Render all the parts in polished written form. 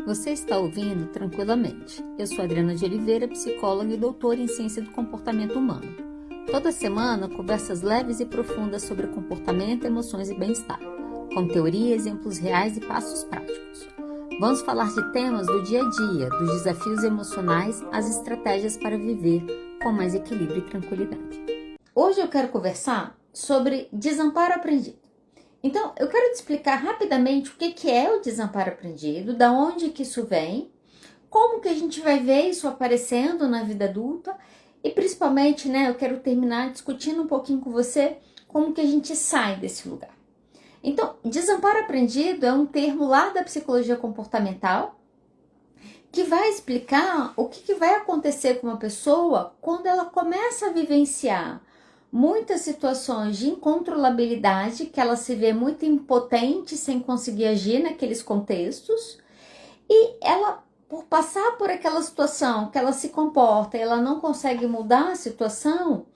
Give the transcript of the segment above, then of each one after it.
Você está ouvindo tranquilamente. Eu sou Adriana de Oliveira, psicóloga e doutora em ciência do comportamento humano. Toda semana, conversas leves e profundas sobre comportamento, emoções e bem-estar, com teoria, exemplos reais e passos práticos. Vamos falar de temas do dia a dia, dos desafios emocionais, às estratégias para viver com mais equilíbrio e tranquilidade. Hoje eu quero conversar sobre desamparo aprendido. Então, eu quero te explicar rapidamente o que é o desamparo aprendido, da onde que isso vem, como que a gente vai ver isso aparecendo na vida adulta e principalmente, eu quero terminar discutindo um pouquinho com você como que a gente sai desse lugar. Então, desamparo aprendido é um termo lá da psicologia comportamental que vai explicar o que vai acontecer com uma pessoa quando ela começa a vivenciar muitas situações de incontrolabilidade, que ela se vê muito impotente sem conseguir agir naqueles contextos, e ela, por passar por aquela situação que ela se comporta e ela não consegue mudar a situação,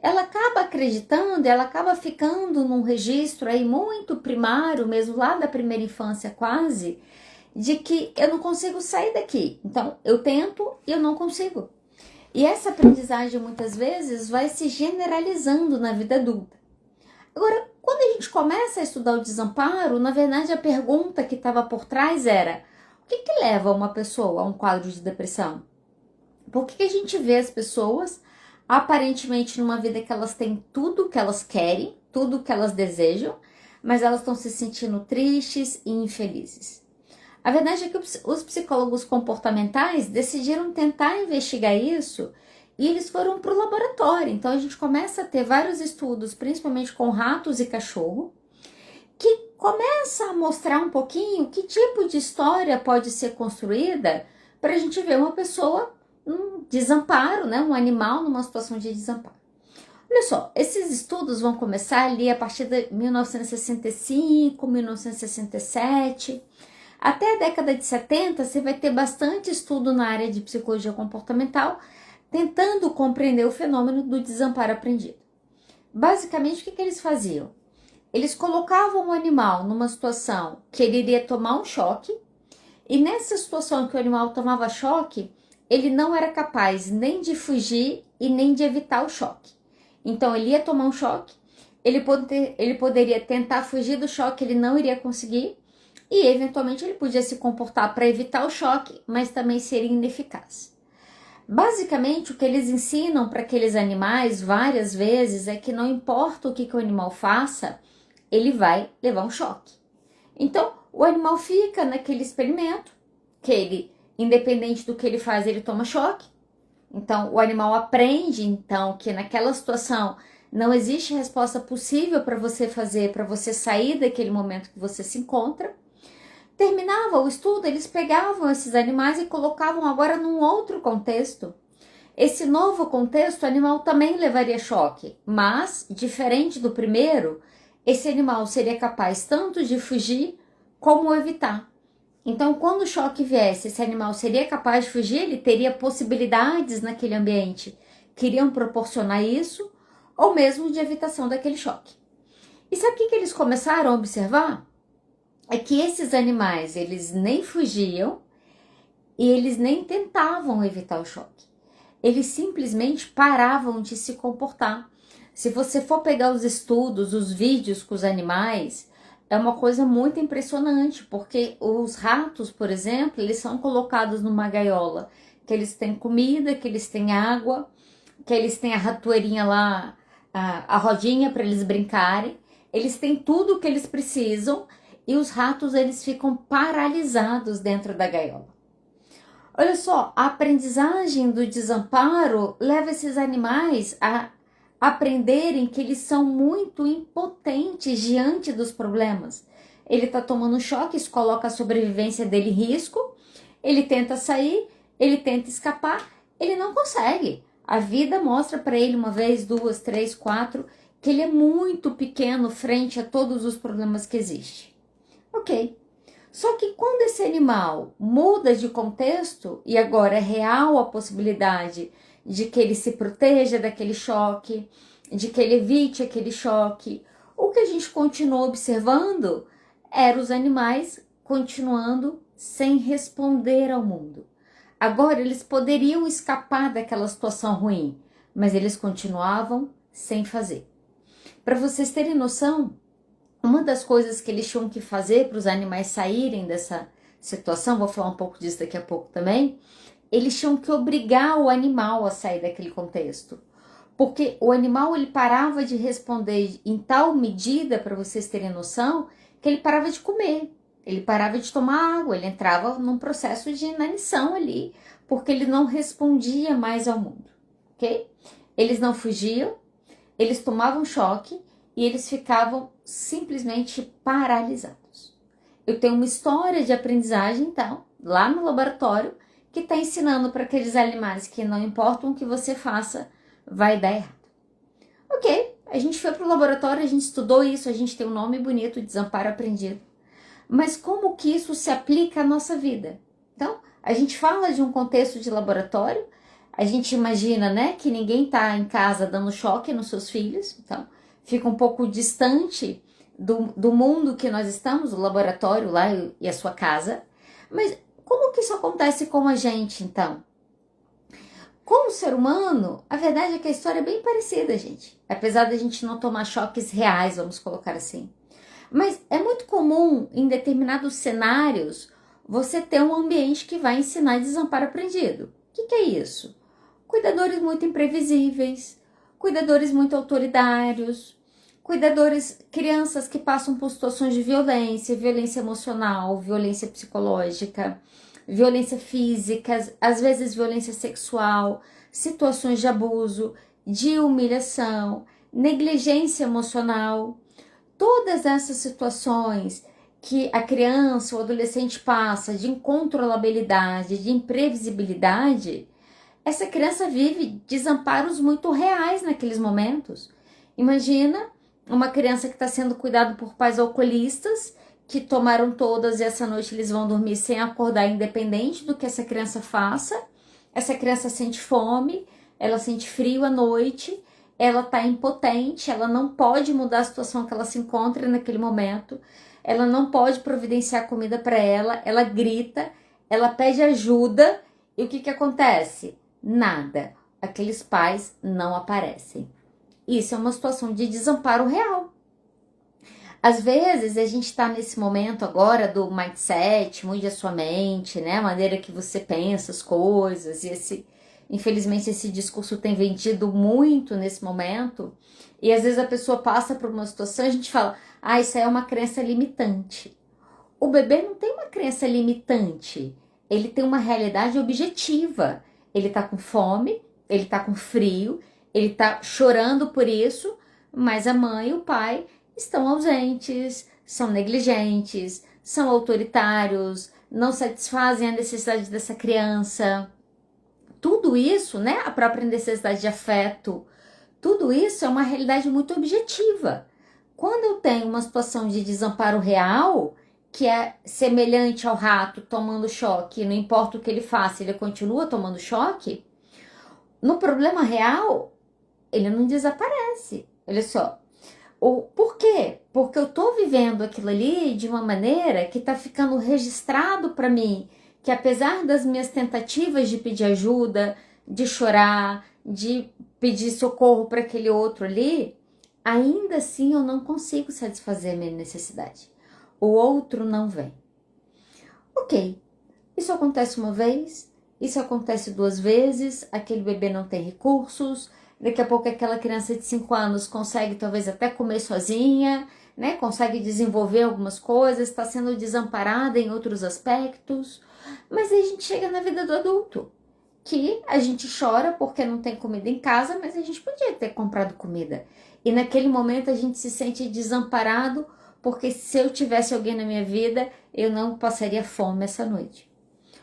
ela acaba acreditando, ela acaba ficando num registro aí muito primário, mesmo lá da primeira infância quase, de que eu não consigo sair daqui. Então, eu tento e eu não consigo. E essa aprendizagem, muitas vezes, vai se generalizando na vida adulta. Agora, quando a gente começa a estudar o desamparo, na verdade, a pergunta que estava por trás era: o que leva uma pessoa a um quadro de depressão? Por que a gente vê as pessoas, aparentemente, numa vida que elas têm tudo que elas querem, tudo que elas desejam, mas elas estão se sentindo tristes e infelizes? A verdade é que os psicólogos comportamentais decidiram tentar investigar isso e eles foram para o laboratório. Então a gente começa a ter vários estudos, principalmente com ratos e cachorro, que começa a mostrar um pouquinho que tipo de história pode ser construída para a gente ver uma pessoa num desamparo, um animal numa situação de desamparo. Olha só, esses estudos vão começar ali a partir de 1965, 1967... Até a década de 70, você vai ter bastante estudo na área de psicologia comportamental, tentando compreender o fenômeno do desamparo aprendido. Basicamente, o que eles faziam? Eles colocavam o animal numa situação que ele iria tomar um choque, e nessa situação que o animal tomava choque, ele não era capaz nem de fugir e nem de evitar o choque. Então, ele ia tomar um choque, ele poderia tentar fugir do choque, ele não iria conseguir, e eventualmente ele podia se comportar para evitar o choque, mas também seria ineficaz. Basicamente, o que eles ensinam para aqueles animais várias vezes é que não importa o que o animal faça, ele vai levar um choque. Então, o animal fica naquele experimento, que ele, independente do que ele faz, ele toma choque. Então, o animal aprende, então, que naquela situação não existe resposta possível para você fazer, para você sair daquele momento que você se encontra. Terminava o estudo, eles pegavam esses animais e colocavam agora num outro contexto. Esse novo contexto, o animal também levaria choque, mas, diferente do primeiro, esse animal seria capaz tanto de fugir como evitar. Então, quando o choque viesse, esse animal seria capaz de fugir, ele teria possibilidades naquele ambiente que iriam proporcionar isso, ou mesmo de evitação daquele choque. E sabe o que eles começaram a observar? É que esses animais, eles nem fugiam e eles nem tentavam evitar o choque. Eles simplesmente paravam de se comportar. Se você for pegar os estudos, os vídeos com os animais, é uma coisa muito impressionante, porque os ratos, por exemplo, eles são colocados numa gaiola, que eles têm comida, que eles têm água, que eles têm a ratoeirinha lá, a rodinha para eles brincarem, eles têm tudo o que eles precisam. E os ratos, eles ficam paralisados dentro da gaiola. Olha só, a aprendizagem do desamparo leva esses animais a aprenderem que eles são muito impotentes diante dos problemas. Ele está tomando choque, isso coloca a sobrevivência dele em risco, ele tenta sair, ele tenta escapar, ele não consegue. A vida mostra para ele uma vez, duas, três, quatro, que ele é muito pequeno frente a todos os problemas que existem. Ok, só que quando esse animal muda de contexto e agora é real a possibilidade de que ele se proteja daquele choque, de que ele evite aquele choque, o que a gente continuou observando era os animais continuando sem responder ao mundo. Agora eles poderiam escapar daquela situação ruim, mas eles continuavam sem fazer. Para vocês terem noção, uma das coisas que eles tinham que fazer para os animais saírem dessa situação, vou falar um pouco disso daqui a pouco também, eles tinham que obrigar o animal a sair daquele contexto. Porque o animal ele parava de responder em tal medida, para vocês terem noção, que ele parava de comer, ele parava de tomar água, ele entrava num processo de inanição ali, porque ele não respondia mais ao mundo, ok? Eles não fugiam, eles tomavam choque e eles ficavam simplesmente paralisados. Eu tenho uma história de aprendizagem, então, lá no laboratório, que está ensinando para aqueles animais que não importam o que você faça, vai dar errado. Ok, a gente foi para o laboratório, a gente estudou isso, a gente tem um nome bonito, desamparo aprendido. Mas como que isso se aplica à nossa vida? Então, a gente fala de um contexto de laboratório, a gente imagina, né, que ninguém está em casa dando choque nos seus filhos, então fica um pouco distante do mundo que nós estamos, o laboratório lá e a sua casa. Mas como que isso acontece com a gente, então? Com o ser humano, a verdade é que a história é bem parecida, gente. Apesar da gente não tomar choques reais, vamos colocar assim. Mas é muito comum, em determinados cenários, você ter um ambiente que vai ensinar desamparo aprendido. O que é isso? Cuidadores muito imprevisíveis, cuidadores muito autoritários, cuidadores, crianças que passam por situações de violência, violência emocional, violência psicológica, violência física, às vezes violência sexual, situações de abuso, de humilhação, negligência emocional. Todas essas situações que a criança ou adolescente passa de incontrolabilidade, de imprevisibilidade, essa criança vive desamparos muito reais naqueles momentos. Imagina uma criança que está sendo cuidada por pais alcoolistas, que tomaram todas e essa noite eles vão dormir sem acordar, independente do que essa criança faça. Essa criança sente fome, ela sente frio à noite, ela está impotente, ela não pode mudar a situação que ela se encontra naquele momento, ela não pode providenciar comida para ela grita, ela pede ajuda e o que acontece? Nada. Aqueles pais não aparecem. Isso é uma situação de desamparo real. Às vezes a gente está nesse momento agora do mindset, mude a sua mente, né? A maneira que você pensa as coisas. E infelizmente esse discurso tem vendido muito nesse momento. E às vezes a pessoa passa por uma situação e a gente fala, isso aí é uma crença limitante. O bebê não tem uma crença limitante. Ele tem uma realidade objetiva. Ele tá com fome, ele tá com frio, ele tá chorando por isso, mas a mãe e o pai estão ausentes, são negligentes, são autoritários, não satisfazem a necessidade dessa criança. Tudo isso, né, a própria necessidade de afeto, tudo isso é uma realidade muito objetiva. Quando eu tenho uma situação de desamparo real, que é semelhante ao rato tomando choque, não importa o que ele faça, ele continua tomando choque, no problema real, ele não desaparece. Olha só. Por quê? Porque eu tô vivendo aquilo ali de uma maneira que tá ficando registrado para mim, que apesar das minhas tentativas de pedir ajuda, de chorar, de pedir socorro para aquele outro ali, ainda assim eu não consigo satisfazer a minha necessidade. O outro não vem. Ok, isso acontece uma vez, isso acontece 2 vezes, aquele bebê não tem recursos, daqui a pouco aquela criança de 5 anos consegue talvez até comer sozinha, né? Consegue desenvolver algumas coisas, está sendo desamparada em outros aspectos, mas aí a gente chega na vida do adulto, que a gente chora porque não tem comida em casa, mas a gente podia ter comprado comida. E naquele momento a gente se sente desamparado, porque se eu tivesse alguém na minha vida, eu não passaria fome essa noite.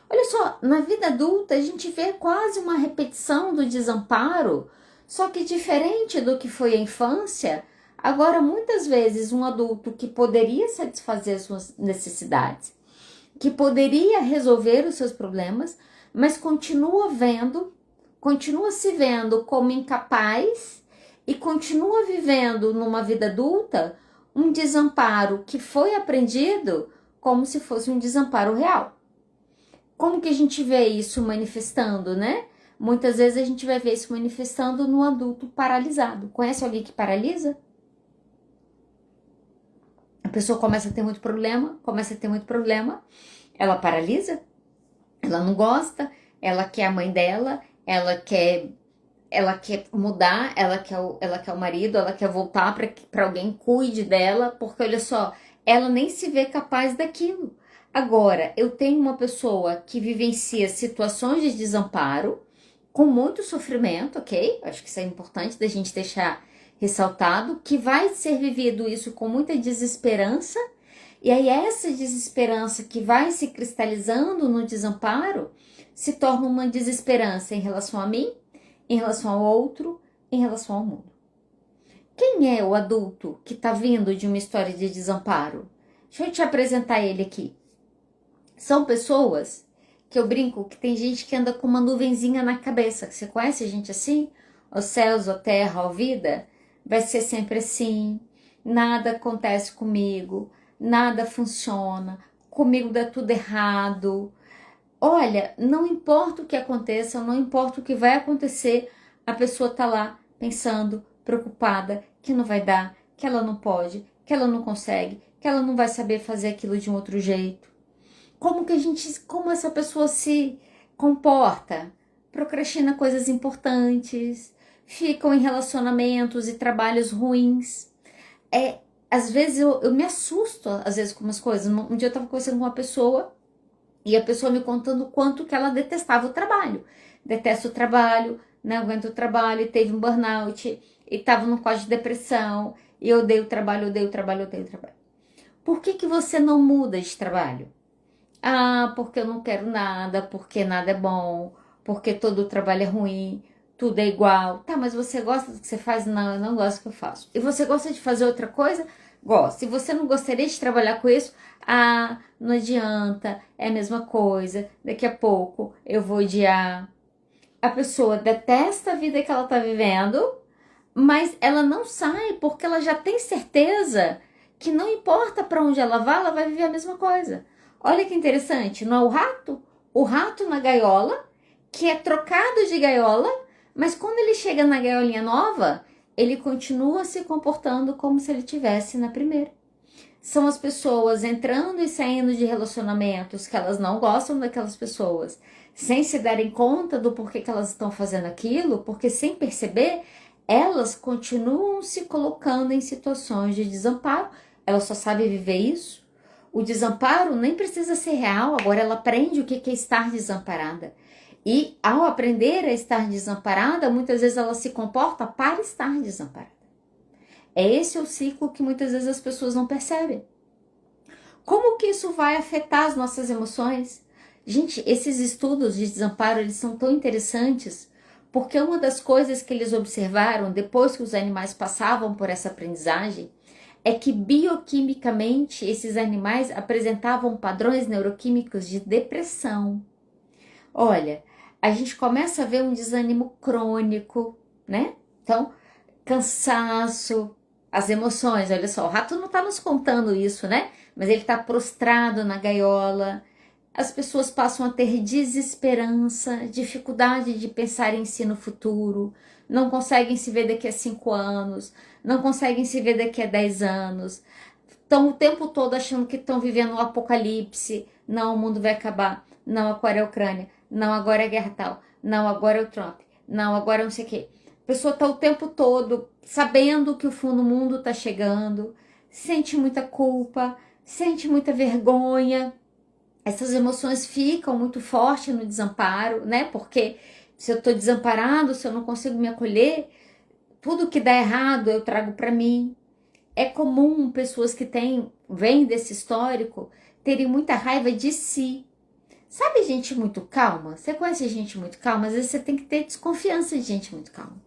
Olha só, na vida adulta a gente vê quase uma repetição do desamparo, só que diferente do que foi a infância, agora muitas vezes um adulto que poderia satisfazer as suas necessidades, que poderia resolver os seus problemas, mas continua se vendo como incapaz e continua vivendo numa vida adulta um desamparo que foi aprendido como se fosse um desamparo real. Como que a gente vê isso manifestando, né? Muitas vezes a gente vai ver isso manifestando no adulto paralisado. Conhece alguém que paralisa? A pessoa começa a ter muito problema, ela paralisa, ela não gosta, ela quer a mãe dela, ela quer mudar, ela quer o marido, ela quer voltar para alguém cuide dela, porque olha só, ela nem se vê capaz daquilo. Agora, eu tenho uma pessoa que vivencia situações de desamparo com muito sofrimento, ok? Acho que isso é importante da gente deixar ressaltado, que vai ser vivido isso com muita desesperança, e aí essa desesperança que vai se cristalizando no desamparo se torna uma desesperança em relação a mim, em relação ao outro, em relação ao mundo. Quem é o adulto que está vindo de uma história de desamparo? Deixa eu te apresentar ele aqui. São pessoas que eu brinco que tem gente que anda com uma nuvenzinha na cabeça. Você conhece gente assim? Os céus, a terra, a vida? Vai ser sempre assim. Nada acontece comigo. Nada funciona. Comigo dá tudo errado. Olha, não importa o que aconteça, não importa o que vai acontecer, a pessoa tá lá pensando, preocupada, que não vai dar, que ela não pode, que ela não consegue, que ela não vai saber fazer aquilo de um outro jeito. Como essa pessoa se comporta? Procrastina coisas importantes, ficam em relacionamentos e trabalhos ruins. Às vezes eu me assusto, às vezes, com umas coisas. Um dia eu tava conversando com uma pessoa, e a pessoa me contando o quanto que ela detestava o trabalho. Detesta o trabalho, não aguenta o trabalho, e teve um burnout, e estava no quadro de depressão, e eu odeio o trabalho, odeio o trabalho, odeio o trabalho. Por que você não muda de trabalho? Ah, porque eu não quero nada, porque nada é bom, porque todo o trabalho é ruim, tudo é igual. Tá, mas você gosta do que você faz? Não, eu não gosto do que eu faço. E você gosta de fazer outra coisa? Gosto. Se você não gostaria de trabalhar com isso, ah, não adianta, é a mesma coisa, daqui a pouco eu vou odiar. A pessoa detesta a vida que ela tá vivendo, mas ela não sai porque ela já tem certeza que não importa para onde ela vai viver a mesma coisa. Olha que interessante, não é o rato? O rato na gaiola, que é trocado de gaiola, mas quando ele chega na gaiolinha nova, ele continua se comportando como se ele tivesse na primeira. São as pessoas entrando e saindo de relacionamentos que elas não gostam daquelas pessoas, sem se darem conta do porquê que elas estão fazendo aquilo, porque sem perceber, elas continuam se colocando em situações de desamparo. Ela só sabe viver isso. O desamparo nem precisa ser real, agora ela aprende o que é estar desamparada. E ao aprender a estar desamparada, muitas vezes ela se comporta para estar desamparada. Esse é o ciclo que muitas vezes as pessoas não percebem. Como que isso vai afetar as nossas emoções? Gente, esses estudos de desamparo, eles são tão interessantes, porque uma das coisas que eles observaram depois que os animais passavam por essa aprendizagem é que bioquimicamente esses animais apresentavam padrões neuroquímicos de depressão. Olha, a gente começa a ver um desânimo crônico, né? Então, cansaço, as emoções, olha só, o rato não está nos contando isso, né? Mas ele está prostrado na gaiola. As pessoas passam a ter desesperança, dificuldade de pensar em si no futuro, não conseguem se ver daqui a 5 anos, não conseguem se ver daqui a 10 anos, estão o tempo todo achando que estão vivendo um apocalipse, não, o mundo vai acabar, não, agora é a Ucrânia, não, agora é a guerra tal, não, agora é o Trump, não, agora é não sei o quê. A pessoa está o tempo todo sabendo que o fim do mundo está chegando, sente muita culpa, sente muita vergonha. Essas emoções ficam muito fortes no desamparo, né? Porque se eu estou desamparado, se eu não consigo me acolher, tudo que dá errado eu trago para mim. É comum pessoas que vêm desse histórico terem muita raiva de si. Sabe gente muito calma? Você conhece gente muito calma? Às vezes você tem que ter desconfiança de gente muito calma.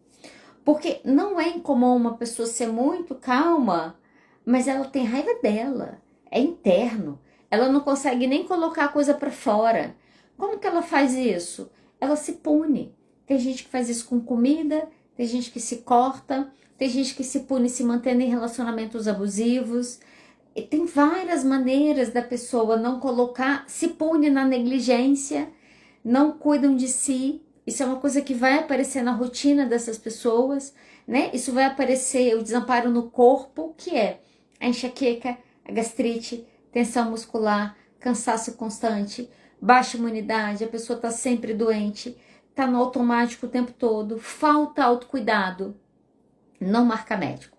Porque não é incomum uma pessoa ser muito calma, mas ela tem raiva dela. É interno. Ela não consegue nem colocar a coisa para fora. Como que ela faz isso? Ela se pune. Tem gente que faz isso com comida, tem gente que se corta, tem gente que se pune se mantendo em relacionamentos abusivos. E tem várias maneiras da pessoa não colocar, se pune na negligência, não cuidam de si. Isso é uma coisa que vai aparecer na rotina dessas pessoas, né? Isso vai aparecer o desamparo no corpo, que é a enxaqueca, a gastrite, tensão muscular, cansaço constante, baixa imunidade, a pessoa está sempre doente, está no automático o tempo todo, falta autocuidado, não marca médico.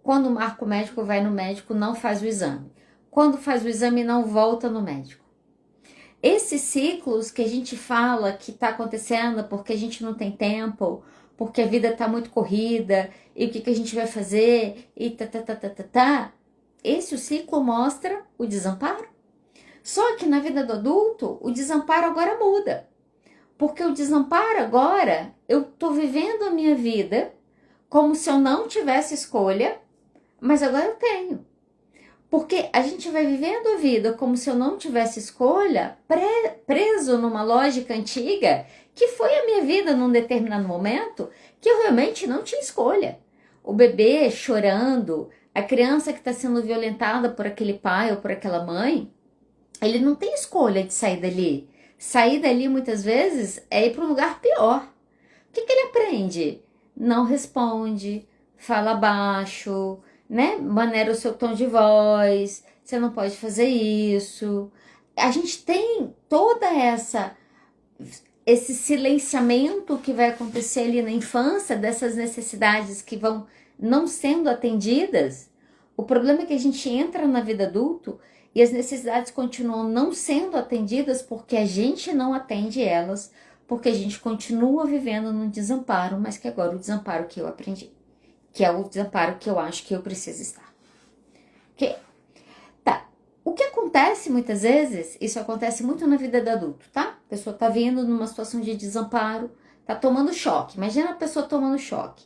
Quando marca o médico, vai no médico, não faz o exame. Quando faz o exame, não volta no médico. Esses ciclos que a gente fala que está acontecendo porque a gente não tem tempo, porque a vida está muito corrida, e o que a gente vai fazer, e esse ciclo mostra o desamparo. Só que na vida do adulto, o desamparo agora muda. Porque o desamparo agora, eu estou vivendo a minha vida como se eu não tivesse escolha, mas agora eu tenho. Porque a gente vai vivendo a vida como se eu não tivesse escolha, preso numa lógica antiga, que foi a minha vida num determinado momento, que eu realmente não tinha escolha. O bebê chorando, a criança que está sendo violentada por aquele pai ou por aquela mãe, ele não tem escolha de sair dali. Sair dali, muitas vezes, é ir para um lugar pior. O que ele aprende? Não responde, fala baixo, né? Maneira o seu tom de voz, você não pode fazer isso. A gente tem toda esse silenciamento que vai acontecer ali na infância, dessas necessidades que vão não sendo atendidas. O problema é que a gente entra na vida adulta e as necessidades continuam não sendo atendidas porque a gente não atende elas, porque a gente continua vivendo no desamparo, mas que agora o desamparo que eu aprendi, que é o desamparo que eu acho que eu preciso estar. Ok? Tá. O que acontece muitas vezes, isso acontece muito na vida do adulto, tá? A pessoa tá vindo numa situação de desamparo, tá tomando choque. Imagina a pessoa tomando choque.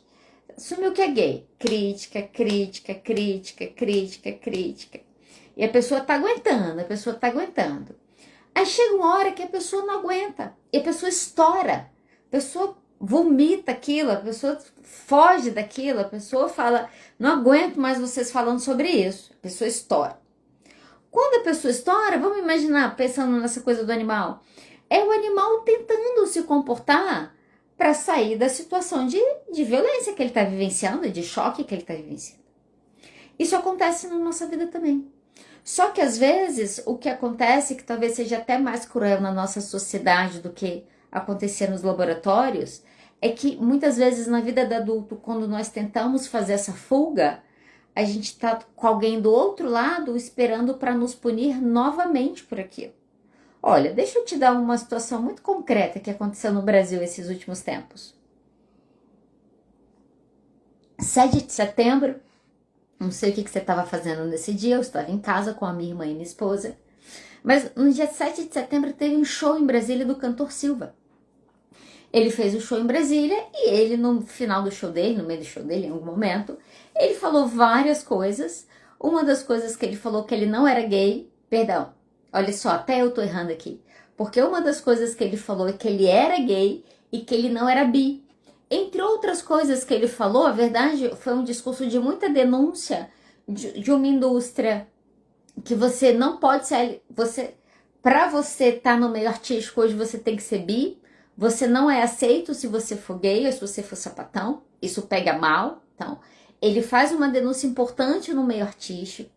Assumiu que é gay. Crítica, crítica, crítica, crítica, crítica. E a pessoa tá aguentando, Aí chega uma hora que a pessoa não aguenta, e a pessoa estoura, a pessoa vomita aquilo, a pessoa foge daquilo, a pessoa fala, não aguento mais vocês falando sobre isso, a pessoa estoura. Quando a pessoa estoura, vamos imaginar, pensando nessa coisa do animal, é o animal tentando se comportar para sair da situação de violência que ele está vivenciando, de choque que ele está vivenciando. Isso acontece na nossa vida também. Só que às vezes o que acontece, que talvez seja até mais cruel na nossa sociedade do que acontecer nos laboratórios, é que muitas vezes na vida do adulto, quando nós tentamos fazer essa fuga, a gente está com alguém do outro lado esperando para nos punir novamente por aquilo. Olha, deixa eu te dar uma situação muito concreta que aconteceu no Brasil esses últimos tempos. 7 de setembro, não sei o que você estava fazendo nesse dia, eu estava em casa com a minha irmã e minha esposa, mas no dia 7 de setembro teve um show em Brasília do cantor Silva. Ele fez o show em Brasília e ele, no final do show dele, no meio do show dele, em algum momento, ele falou várias coisas. Uma das coisas que ele falou que ele não era gay, perdão, olha só, até eu tô errando aqui, porque uma das coisas que ele falou é que ele era gay e que ele não era bi. Entre outras coisas que ele falou, a verdade foi um discurso de muita denúncia de uma indústria que você não pode ser, para você estar no meio artístico hoje você tem que ser bi, você não é aceito se você for gay ou se você for sapatão, isso pega mal. Então, ele faz uma denúncia importante no meio artístico,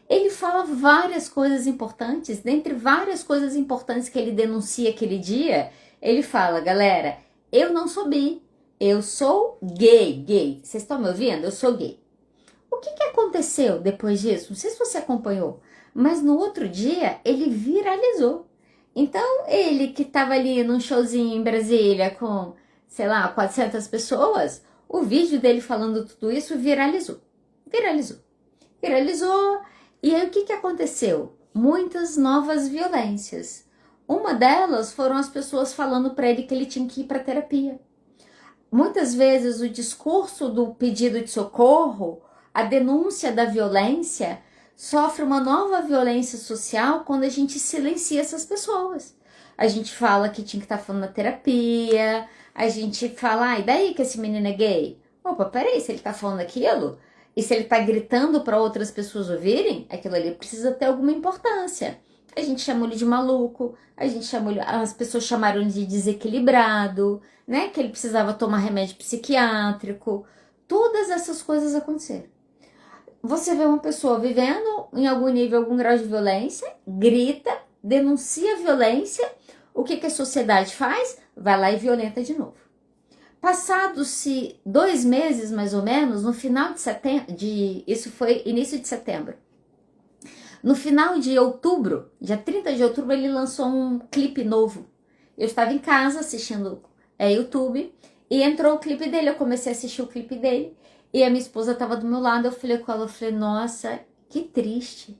ele fala várias coisas importantes, dentre várias coisas importantes que ele denuncia aquele dia, ele fala, galera, eu não sou bi, eu sou gay. Vocês estão me ouvindo? Eu sou gay. O que aconteceu depois disso? Não sei se você acompanhou, mas no outro dia ele viralizou. Então ele que estava ali num showzinho em Brasília com, sei lá, 400 pessoas, o vídeo dele falando tudo isso viralizou. E aí o que aconteceu? Muitas novas violências. Uma delas foram as pessoas falando para ele que ele tinha que ir para terapia. Muitas vezes o discurso do pedido de socorro, a denúncia da violência, sofre uma nova violência social quando a gente silencia essas pessoas. A gente fala que tinha que estar falando na terapia, a gente fala, e daí que esse menino é gay? Opa, peraí, se ele tá falando aquilo, E se ele tá gritando para outras pessoas ouvirem, aquilo ali precisa ter alguma importância. A gente chamou ele de maluco, a gente chamou ele, as pessoas chamaram ele de desequilibrado, né? Que ele precisava tomar remédio psiquiátrico. Todas essas coisas aconteceram. Você vê uma pessoa vivendo em algum nível, algum grau de violência, grita, denuncia a violência, o que a sociedade faz? Vai lá e violenta de novo. Passados-se 2 meses, mais ou menos, no final de setembro, isso foi início de setembro. No final de outubro, dia 30 de outubro, ele lançou um clipe novo. Eu estava em casa assistindo YouTube e entrou o clipe dele. Eu comecei a assistir o clipe dele e a minha esposa estava do meu lado. Eu falei com ela, nossa, que triste.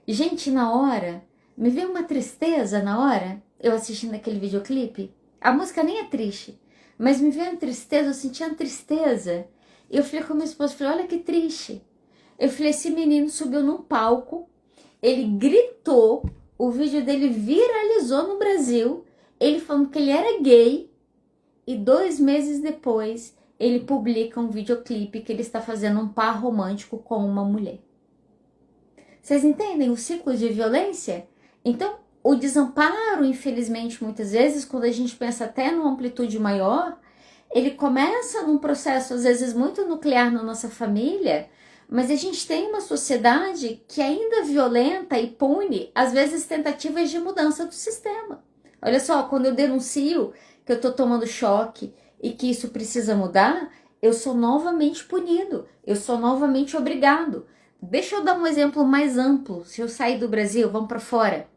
Gente, na hora, me veio uma tristeza na hora, eu assistindo aquele videoclipe. A música nem é triste, mas me veio uma tristeza, eu senti uma tristeza. E eu falei com a minha esposa, olha que triste. Eu falei, esse menino subiu num palco, ele gritou, o vídeo dele viralizou no Brasil, ele falando que ele era gay, e 2 meses depois ele publica um videoclipe que ele está fazendo um par romântico com uma mulher. Vocês entendem o ciclo de violência? Então, o desamparo, infelizmente, muitas vezes, quando a gente pensa até numa amplitude maior, ele começa num processo, às vezes, muito nuclear na nossa família, mas a gente tem uma sociedade que ainda violenta e pune, às vezes, tentativas de mudança do sistema. Olha só, quando eu denuncio que eu estou tomando choque e que isso precisa mudar, eu sou novamente punido, eu sou novamente obrigado. Deixa eu dar um exemplo mais amplo. Se eu sair do Brasil, vamos para fora.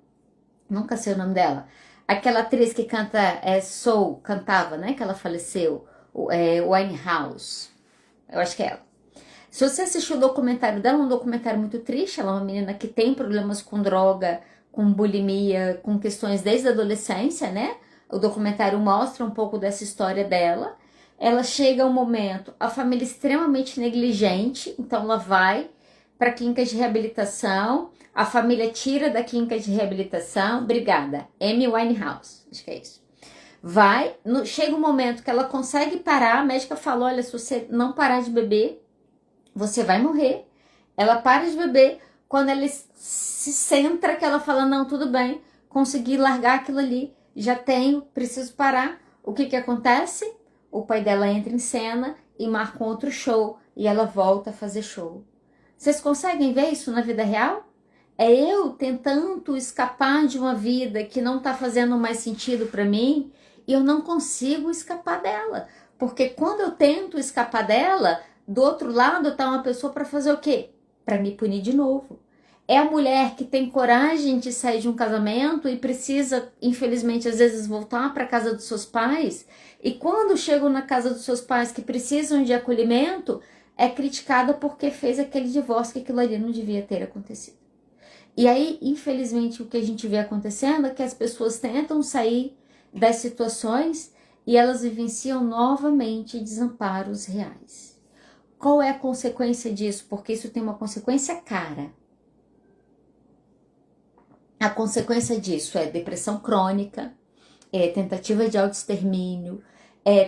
Nunca sei o nome dela. Aquela atriz que canta Soul, cantava, né? Que ela faleceu. Winehouse. Eu acho que é ela. Se você assistiu o documentário dela, é um documentário muito triste. Ela é uma menina que tem problemas com droga, com bulimia, com questões desde a adolescência, né? O documentário mostra um pouco dessa história dela. Ela chega a um momento, a família é extremamente negligente, então ela vai para a clínica de reabilitação, a família tira da clínica de reabilitação, obrigada, Amy Winehouse, acho que é isso. Chega um momento que ela consegue parar, a médica falou, olha, se você não parar de beber, você vai morrer. Ela para de beber, quando ela se centra, que ela fala, não, tudo bem, consegui largar aquilo ali, já tenho, preciso parar. O que acontece? O pai dela entra em cena e marca um outro show, e ela volta a fazer show. Vocês conseguem ver isso na vida real? É eu tentando escapar de uma vida que não está fazendo mais sentido para mim e eu não consigo escapar dela. Porque quando eu tento escapar dela, do outro lado está uma pessoa para fazer o quê? Para me punir de novo. É a mulher que tem coragem de sair de um casamento e precisa, infelizmente, às vezes voltar para a casa dos seus pais. E quando chegam na casa dos seus pais que precisam de acolhimento, é criticada porque fez aquele divórcio, que aquilo ali não devia ter acontecido. E aí, infelizmente, o que a gente vê acontecendo é que as pessoas tentam sair das situações e elas vivenciam novamente desamparos reais. Qual é a consequência disso? Porque isso tem uma consequência cara. A consequência disso é depressão crônica, tentativa de autoextermínio,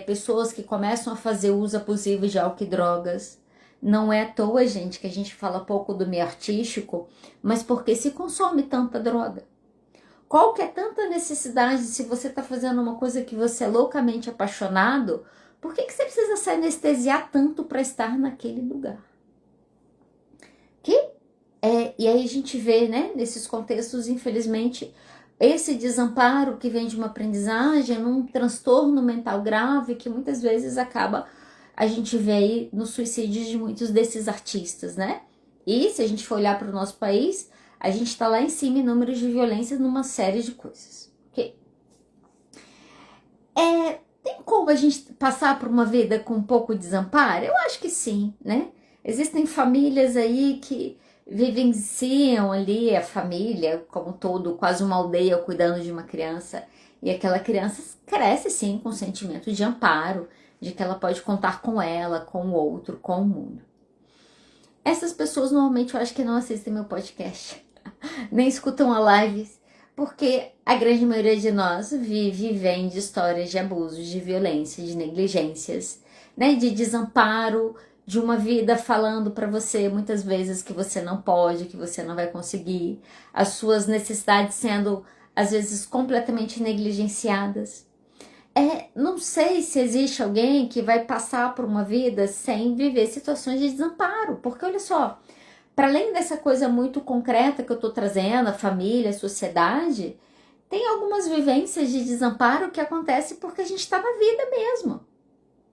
pessoas que começam a fazer uso abusivo de álcool e drogas. Não é à toa, gente, que a gente fala pouco do meio artístico, mas porque se consome tanta droga. Qual que é tanta necessidade, se você está fazendo uma coisa que você é loucamente apaixonado, por que você precisa se anestesiar tanto para estar naquele lugar? E aí a gente vê, né, nesses contextos, infelizmente, esse desamparo que vem de uma aprendizagem, num transtorno mental grave, que muitas vezes acaba, a gente vê aí no suicídio de muitos desses artistas, né? E se a gente for olhar para o nosso país, a gente está lá em cima em números de violência numa série de coisas, ok? Tem como a gente passar por uma vida com um pouco de desamparo? Eu acho que sim, né? Existem famílias aí que vivenciam ali a família como um todo, quase uma aldeia cuidando de uma criança, e aquela criança cresce sim com um sentimento de amparo, de que ela pode contar com ela, com o outro, com o mundo. Essas pessoas normalmente eu acho que não assistem meu podcast, nem escutam a live, porque a grande maioria de nós vem de histórias de abusos, de violência, de negligências, né, de desamparo, de uma vida falando para você muitas vezes que você não pode, que você não vai conseguir, as suas necessidades sendo às vezes completamente negligenciadas. Não sei se existe alguém que vai passar por uma vida sem viver situações de desamparo, porque olha só, para além dessa coisa muito concreta que eu estou trazendo, a família, a sociedade, tem algumas vivências de desamparo que acontecem porque a gente está na vida mesmo.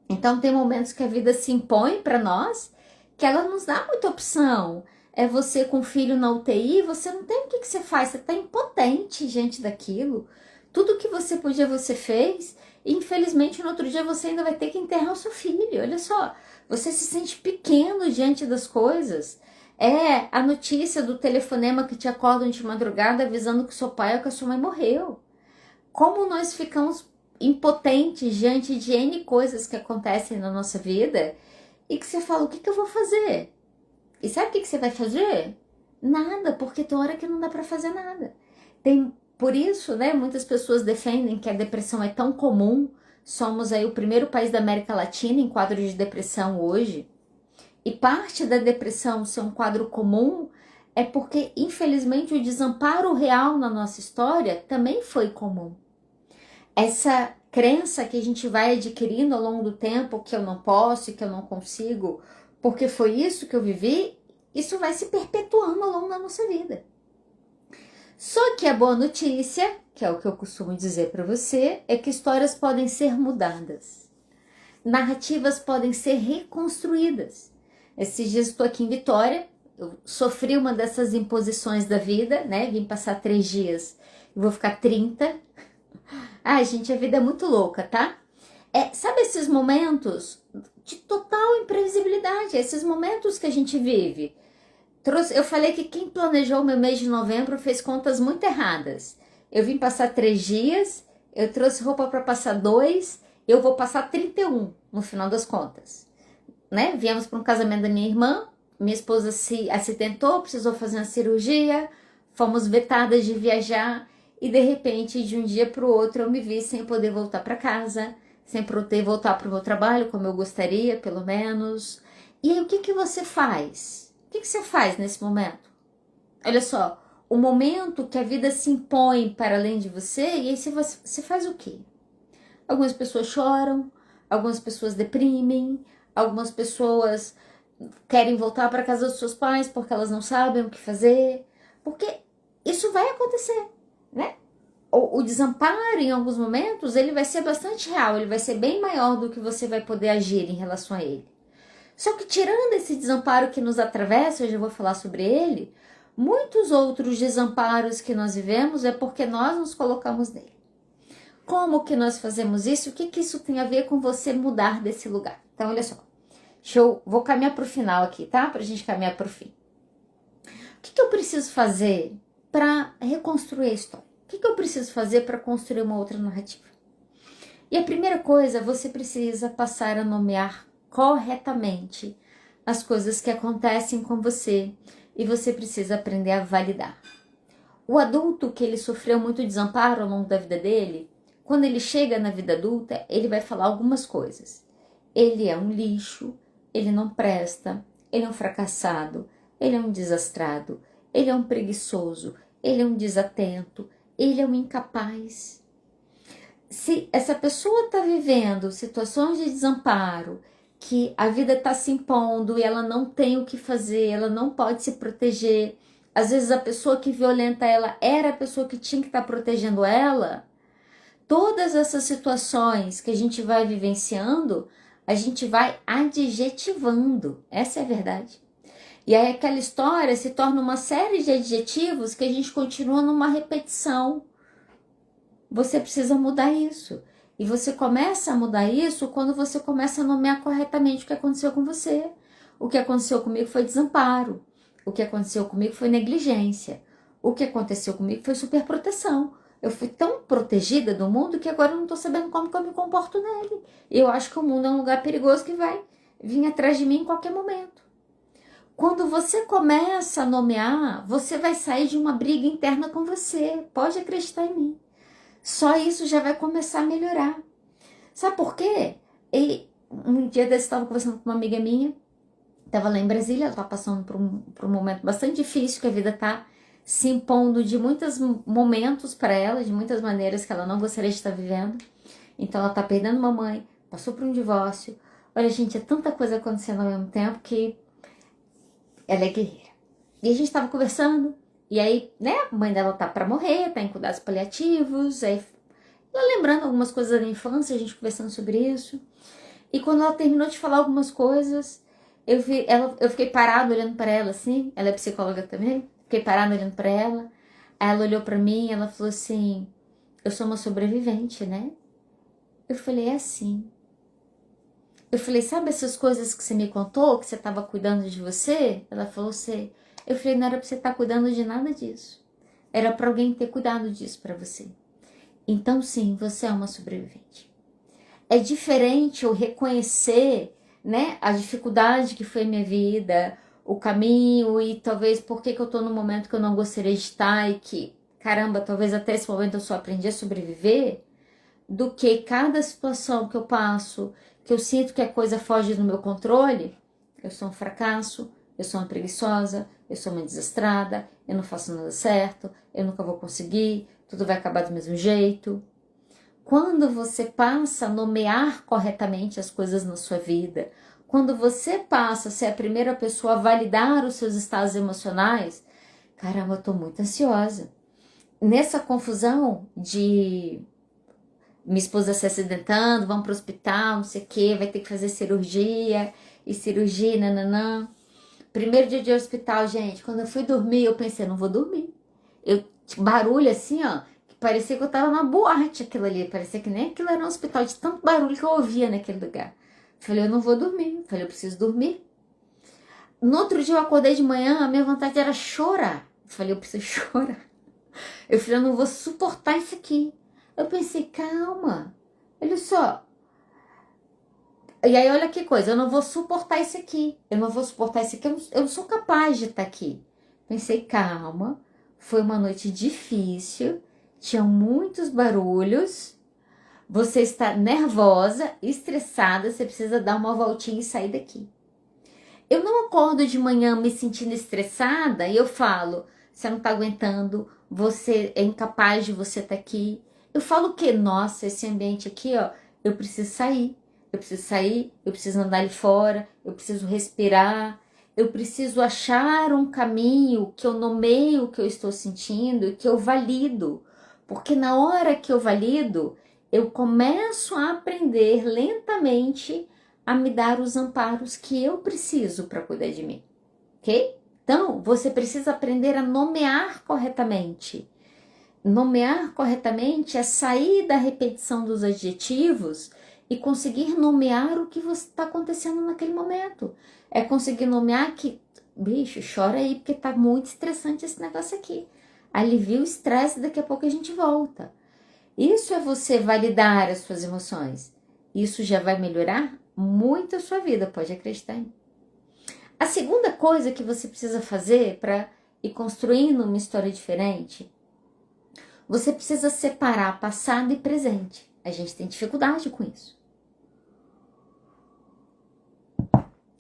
Então tem momentos que a vida se impõe para nós, que ela nos dá muita opção. É você com o filho na UTI, você não tem o que você faz, você está impotente diante daquilo. Tudo que você podia, você fez, e infelizmente no outro dia você ainda vai ter que enterrar o seu filho. Olha só, você se sente pequeno diante das coisas. É a notícia do telefonema que te acordam de madrugada avisando que seu pai ou que a sua mãe morreu. Como nós ficamos impotentes diante de N coisas que acontecem na nossa vida e que você fala, o que eu vou fazer? E sabe o que você vai fazer? Nada, porque tem hora que não dá para fazer nada. Por isso, né, muitas pessoas defendem que a depressão é tão comum. Somos aí o primeiro país da América Latina em quadro de depressão hoje. E parte da depressão ser um quadro comum é porque, infelizmente, o desamparo real na nossa história também foi comum. Essa crença que a gente vai adquirindo ao longo do tempo, que eu não posso e que eu não consigo, porque foi isso que eu vivi, isso vai se perpetuando ao longo da nossa vida. Só que a boa notícia, que é o que eu costumo dizer para você, é que histórias podem ser mudadas. Narrativas podem ser reconstruídas. Esses dias estou aqui em Vitória, eu sofri uma dessas imposições da vida, né? Vim passar 3 dias e vou ficar 30. Ai, gente, a vida é muito louca, tá? Sabe esses momentos de total imprevisibilidade, esses momentos que a gente vive? Eu falei que quem planejou o meu mês de novembro fez contas muito erradas. Eu vim passar 3 dias, eu trouxe roupa para passar 2, eu vou passar 31 no final das contas. Né? Viemos para um casamento da minha irmã, minha esposa se acidentou, precisou fazer uma cirurgia, fomos vetadas de viajar e de repente, de um dia para o outro, eu me vi sem poder voltar para casa, sem poder voltar para o meu trabalho como eu gostaria, pelo menos. E aí, o que você faz? O que você faz nesse momento? Olha só, o momento que a vida se impõe para além de você, e aí você faz o quê? Algumas pessoas choram, algumas pessoas deprimem, algumas pessoas querem voltar para casa dos seus pais porque elas não sabem o que fazer, porque isso vai acontecer, né? O desamparo, em alguns momentos, ele vai ser bastante real, ele vai ser bem maior do que você vai poder agir em relação a ele. Só que tirando esse desamparo que nos atravessa, eu já vou falar sobre ele, muitos outros desamparos que nós vivemos é porque nós nos colocamos nele. Como que nós fazemos isso? O que isso tem a ver com você mudar desse lugar? Então, olha só. Vou caminhar para o final aqui, tá? Para a gente caminhar para o fim. O que eu preciso fazer para reconstruir a história? O que eu preciso fazer para construir uma outra narrativa? E a primeira coisa, você precisa passar a nomear corretamente as coisas que acontecem com você e você precisa aprender a validar. O adulto que ele sofreu muito desamparo ao longo da vida dele, quando ele chega na vida adulta, ele vai falar algumas coisas. Ele é um lixo, ele não presta, ele é um fracassado, ele é um desastrado, ele é um preguiçoso, ele é um desatento, ele é um incapaz. Se essa pessoa está vivendo situações de desamparo, que a vida está se impondo e ela não tem o que fazer, ela não pode se proteger, às vezes a pessoa que violenta ela era a pessoa que tinha que estar protegendo ela, todas essas situações que a gente vai vivenciando, a gente vai adjetivando, essa é a verdade. E aí aquela história se torna uma série de adjetivos que a gente continua numa repetição. Você precisa mudar isso. E você começa a mudar isso quando você começa a nomear corretamente o que aconteceu com você. O que aconteceu comigo foi desamparo. O que aconteceu comigo foi negligência. O que aconteceu comigo foi superproteção. Eu fui tão protegida do mundo que agora eu não estou sabendo como que eu me comporto nele. Eu acho que o mundo é um lugar perigoso que vai vir atrás de mim em qualquer momento. Quando você começa a nomear, você vai sair de uma briga interna com você. Pode acreditar em mim. Só isso já vai começar a melhorar. Sabe por quê? Um dia desse eu estava conversando com uma amiga minha Tava lá em Brasília, ela tá passando por um momento bastante difícil, que a vida tá se impondo de muitos momentos para ela, de muitas maneiras que ela não gostaria de estar vivendo. Então ela tá perdendo uma mãe, passou por um divórcio. Olha, gente, é tanta coisa acontecendo ao mesmo tempo que ela é guerreira. E a gente tava conversando, e aí, né, a mãe dela tá para morrer, tá em cuidados paliativos, aí ela lembrando algumas coisas da infância, a gente conversando sobre isso. E quando ela terminou de falar algumas coisas, eu fiquei parada olhando para ela assim, ela é psicóloga também, fiquei parada olhando para ela, aí ela olhou para mim e ela falou assim, eu sou uma sobrevivente, né? Eu falei, é assim. Eu falei, sabe essas coisas que você me contou, que você estava cuidando de você? Ela falou, sei. Eu falei, não era para você estar cuidando de nada disso. Era para alguém ter cuidado disso para você. Então sim, você é uma sobrevivente. É diferente eu reconhecer, né, a dificuldade que foi minha vida, o caminho e talvez por que eu tô num momento que eu não gostaria de estar e que, caramba, talvez até esse momento eu só aprendi a sobreviver, do que cada situação que eu passo, que eu sinto que a coisa foge do meu controle, eu sou um fracasso, eu sou uma preguiçosa, eu sou uma desastrada, eu não faço nada certo, eu nunca vou conseguir, tudo vai acabar do mesmo jeito. Quando você passa a nomear corretamente as coisas na sua vida, quando você passa a ser a primeira pessoa a validar os seus estados emocionais, caramba, eu tô muito ansiosa. Nessa confusão de minha esposa se acidentando, vamos pro hospital, não sei o que, vai ter que fazer cirurgia, e cirurgia, nananã. Primeiro dia de hospital, gente, quando eu fui dormir, eu pensei, não vou dormir. Barulho assim, ó, que parecia que eu tava numa boate aquilo ali, parecia que nem aquilo era um hospital, de tanto barulho que eu ouvia naquele lugar. Falei, eu não vou dormir. Falei, eu preciso dormir. No outro dia eu acordei de manhã, a minha vontade era chorar. Falei, eu preciso chorar. Eu falei, eu não vou suportar isso aqui. Eu pensei, calma, olha só. E aí, olha que coisa, eu não vou suportar isso aqui. Eu não vou suportar isso aqui, eu não sou capaz de estar aqui. Pensei, calma, foi uma noite difícil, tinha muitos barulhos, você está nervosa, estressada, você precisa dar uma voltinha e sair daqui. Eu não acordo de manhã me sentindo estressada e eu falo, você não está aguentando, você é incapaz de você estar aqui. Eu falo o quê? Nossa, esse ambiente aqui, ó, eu preciso sair. Eu preciso sair, eu preciso andar ali fora, eu preciso respirar, eu preciso achar um caminho que eu nomeio o que eu estou sentindo e que eu valido. Porque na hora que eu valido, eu começo a aprender lentamente a me dar os amparos que eu preciso para cuidar de mim, ok? Então, você precisa aprender a nomear corretamente. Nomear corretamente é sair da repetição dos adjetivos e conseguir nomear o que está acontecendo naquele momento. É conseguir nomear que, bicho, chora aí porque tá muito estressante esse negócio aqui. Alivia o estresse, daqui a pouco a gente volta. Isso é você validar as suas emoções. Isso já vai melhorar muito a sua vida, pode acreditar em mim. A segunda coisa que você precisa fazer para ir construindo uma história diferente, você precisa separar passado e presente. A gente tem dificuldade com isso.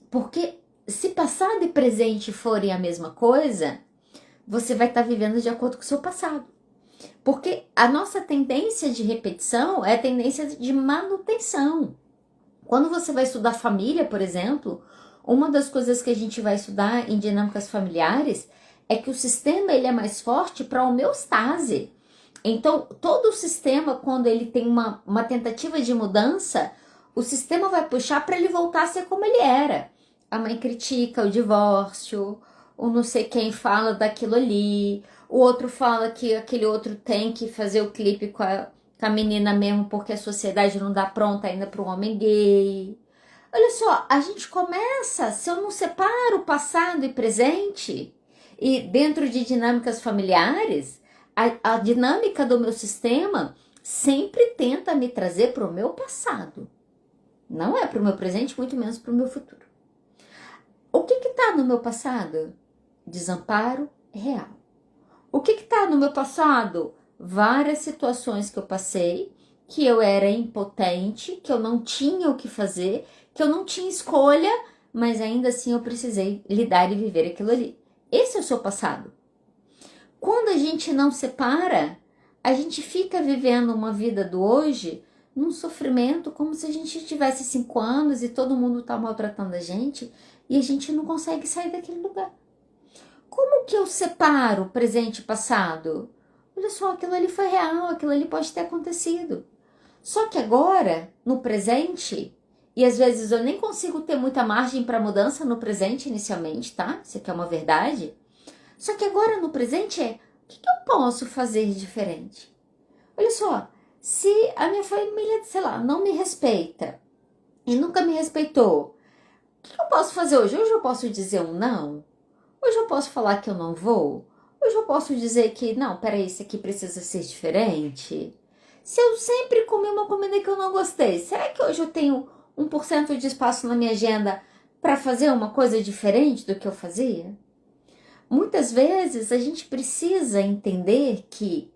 Porque se passado e presente forem a mesma coisa, você vai estar vivendo de acordo com o seu passado. Porque a nossa tendência de repetição é a tendência de manutenção. Quando você vai estudar família, por exemplo, uma das coisas que a gente vai estudar em dinâmicas familiares é que o sistema ele é mais forte para a homeostase. Então, todo o sistema, quando ele tem uma tentativa de mudança, o sistema vai puxar para ele voltar a ser como ele era. A mãe critica o divórcio, o não sei quem fala daquilo ali, o outro fala que aquele outro tem que fazer o clipe com a menina mesmo porque a sociedade não dá pronta ainda para um homem gay. Olha só, a gente começa, se eu não separo passado e presente, e dentro de dinâmicas familiares, a dinâmica do meu sistema sempre tenta me trazer para o meu passado. Não é para o meu presente, muito menos para o meu futuro. O que está no meu passado? Desamparo real. O que está no meu passado? Várias situações que eu passei, que eu era impotente, que eu não tinha o que fazer, que eu não tinha escolha, mas ainda assim eu precisei lidar e viver aquilo ali. Esse é o seu passado. Quando a gente não separa, a gente fica vivendo uma vida do hoje num sofrimento como se a gente tivesse 5 anos e todo mundo tá maltratando a gente e a gente não consegue sair daquele lugar. Como que eu separo presente e passado? Olha só, aquilo ali foi real, aquilo ali pode ter acontecido. Só que agora, no presente, e às vezes eu nem consigo ter muita margem para mudança no presente inicialmente, tá? Isso aqui é uma verdade. Só que agora no presente o que eu posso fazer diferente? Olha só, se a minha família, sei lá, não me respeita e nunca me respeitou, o que eu posso fazer hoje? Hoje eu posso dizer um não? Hoje eu posso falar que eu não vou? Hoje eu posso dizer que, não, peraí, isso aqui precisa ser diferente? Se eu sempre comi uma comida que eu não gostei, será que hoje eu tenho 1% de espaço na minha agenda para fazer uma coisa diferente do que eu fazia? Muitas vezes a gente precisa entender que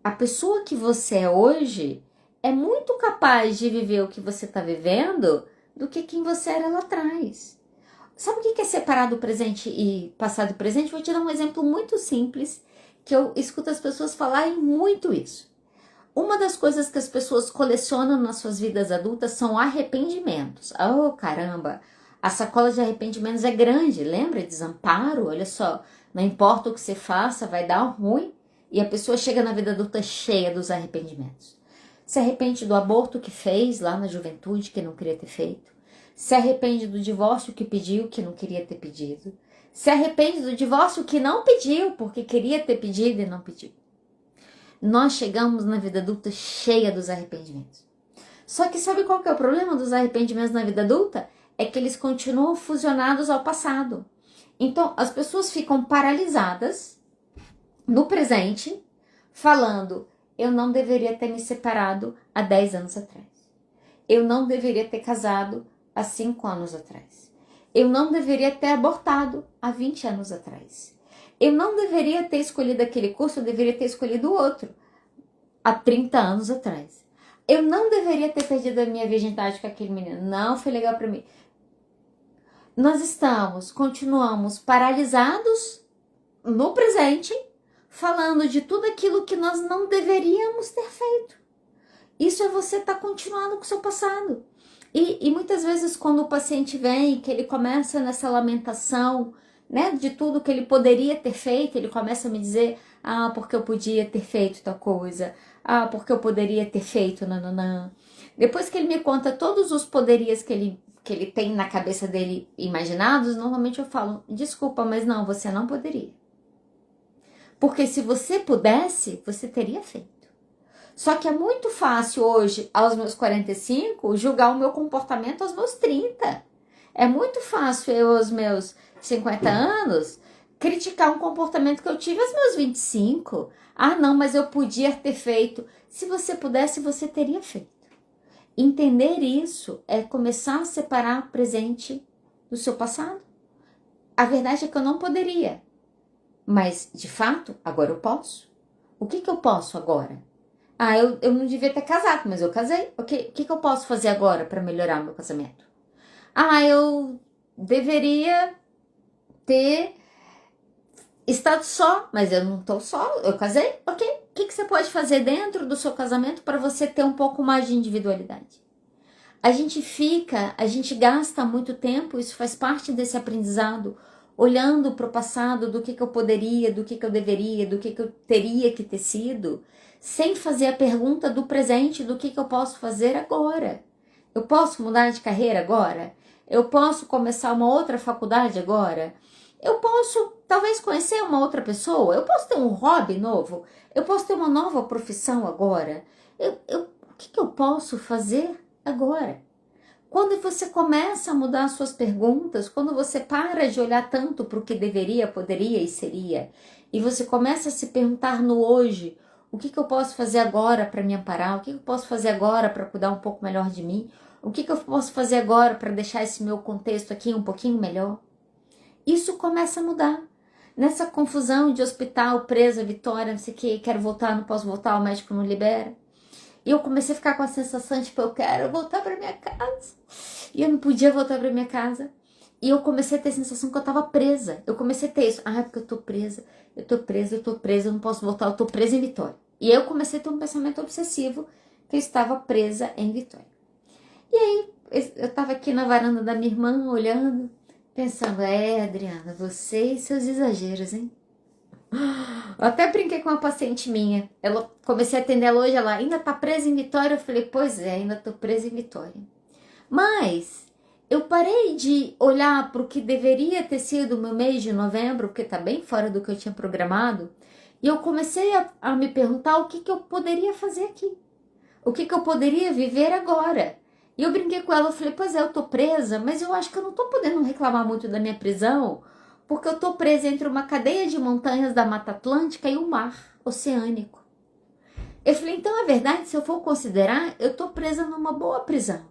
a pessoa que você é hoje é muito capaz de viver o que você está vivendo do que quem você era lá atrás. Sabe o que é separar do presente e passado e presente? Vou te dar um exemplo muito simples que eu escuto as pessoas falarem muito isso. Uma das coisas que as pessoas colecionam nas suas vidas adultas são arrependimentos. Oh, caramba! A sacola de arrependimentos é grande, lembra? Desamparo, olha só. Não importa o que você faça, vai dar ruim. E a pessoa chega na vida adulta cheia dos arrependimentos. Se arrepende do aborto que fez lá na juventude, que não queria ter feito. Se arrepende do divórcio que pediu, que não queria ter pedido. Se arrepende do divórcio que não pediu, porque queria ter pedido e não pediu. Nós chegamos na vida adulta cheia dos arrependimentos. Só que sabe qual que é o problema dos arrependimentos na vida adulta? É que eles continuam fusionados ao passado. Então, as pessoas ficam paralisadas no presente, falando, eu não deveria ter me separado há 10 anos atrás. Eu não deveria ter casado há 5 anos atrás. Eu não deveria ter abortado há 20 anos atrás. Eu não deveria ter escolhido aquele curso, eu deveria ter escolhido outro há 30 anos atrás. Eu não deveria ter perdido a minha virgindade com aquele menino. Não foi legal para mim. Nós continuamos paralisados no presente, falando de tudo aquilo que nós não deveríamos ter feito. Isso é você estar continuando com o seu passado. E muitas vezes quando o paciente vem, que ele começa nessa lamentação, né, de tudo que ele poderia ter feito, ele começa a me dizer, porque eu podia ter feito tal coisa, porque eu poderia ter feito, nananã. Depois que ele me conta todos os poderias que ele tem na cabeça dele imaginados, normalmente eu falo, desculpa, mas não, você não poderia. Porque se você pudesse, você teria feito. Só que é muito fácil hoje, aos meus 45, julgar o meu comportamento aos meus 30. É muito fácil eu, aos meus 50 anos, criticar um comportamento que eu tive aos meus 25. Não, mas eu podia ter feito. Se você pudesse, você teria feito. Entender isso é começar a separar o presente do seu passado. A verdade é que eu não poderia. Mas, de fato, agora eu posso. O que eu posso agora? Eu não devia ter casado, mas eu casei. O que eu posso fazer agora para melhorar o meu casamento? Eu deveria ter estado só, mas eu não estou só, eu casei. Ok, o que você pode fazer dentro do seu casamento para você ter um pouco mais de individualidade? A gente gasta muito tempo, isso faz parte desse aprendizado, olhando para o passado, do que eu poderia, do que eu deveria, do que eu teria que ter sido, sem fazer a pergunta do presente, do que eu posso fazer agora. Eu posso mudar de carreira agora? Eu posso começar uma outra faculdade agora? Eu posso, talvez, conhecer uma outra pessoa? Eu posso ter um hobby novo? Eu posso ter uma nova profissão agora? O que eu posso fazer agora? Quando você começa a mudar suas perguntas, quando você para de olhar tanto para o que deveria, poderia e seria, e você começa a se perguntar no hoje, o que eu posso fazer agora para me amparar? O que eu posso fazer agora para cuidar um pouco melhor de mim? O que eu posso fazer agora para deixar esse meu contexto aqui um pouquinho melhor? Isso começa a mudar. Nessa confusão de hospital, presa, Vitória, não sei o que, quero voltar, não posso voltar, o médico não libera. E eu comecei a ficar com a sensação, tipo, eu quero voltar para minha casa. E eu não podia voltar para minha casa. E eu comecei a ter a sensação que eu tava presa. Eu comecei a ter isso. Ah, é porque eu tô presa, eu não posso voltar, eu tô presa em Vitória. E aí eu comecei a ter um pensamento obsessivo que eu estava presa em Vitória. E aí eu tava aqui na varanda da minha irmã, olhando, pensando, Adriana, você e seus exageros, hein? Eu até brinquei com uma paciente minha. Comecei a atender ela hoje, ela ainda tá presa em Vitória. Eu falei, pois é, ainda tô presa em Vitória. Mas eu parei de olhar para o que deveria ter sido o meu mês de novembro, porque tá bem fora do que eu tinha programado. E eu comecei a me perguntar o que eu poderia fazer aqui. O que eu poderia viver agora. E eu brinquei com ela, eu falei, pois é, eu tô presa, mas eu acho que eu não tô podendo reclamar muito da minha prisão, porque eu tô presa entre uma cadeia de montanhas da Mata Atlântica e o mar oceânico. Eu falei, então é verdade, se eu for considerar, eu tô presa numa boa prisão.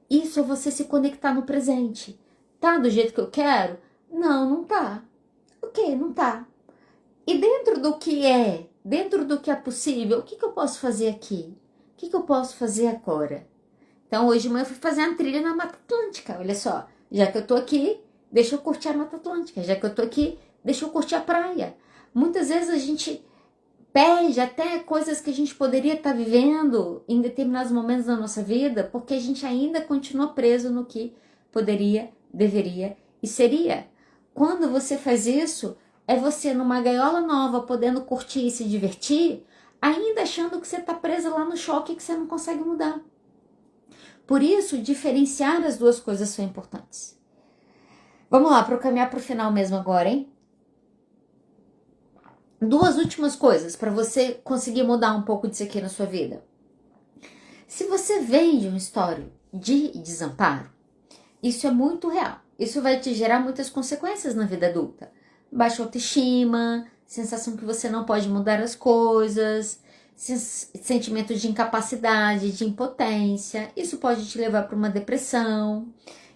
Isso é você se conectar no presente. Tá do jeito que eu quero? Não, não tá. Ok, não tá. E dentro do que é possível, o que eu posso fazer aqui? O que eu posso fazer agora? Então, hoje de manhã eu fui fazer uma trilha na Mata Atlântica. Olha só, já que eu tô aqui, deixa eu curtir a Mata Atlântica. Já que eu tô aqui, deixa eu curtir a praia. Muitas vezes a gente perde até coisas que a gente poderia estar vivendo em determinados momentos da nossa vida, porque a gente ainda continua preso no que poderia, deveria e seria. Quando você faz isso, é você numa gaiola nova, podendo curtir e se divertir, ainda achando que você está presa lá no choque e que você não consegue mudar. Por isso, diferenciar as duas coisas são importantes. Vamos lá, para eu caminhar para o final mesmo agora, hein? Duas últimas coisas para você conseguir mudar um pouco disso aqui na sua vida. Se você vem de uma história de desamparo, isso é muito real. Isso vai te gerar muitas consequências na vida adulta. Baixa autoestima, sensação que você não pode mudar as coisas, sentimento de incapacidade, de impotência. Isso pode te levar para uma depressão.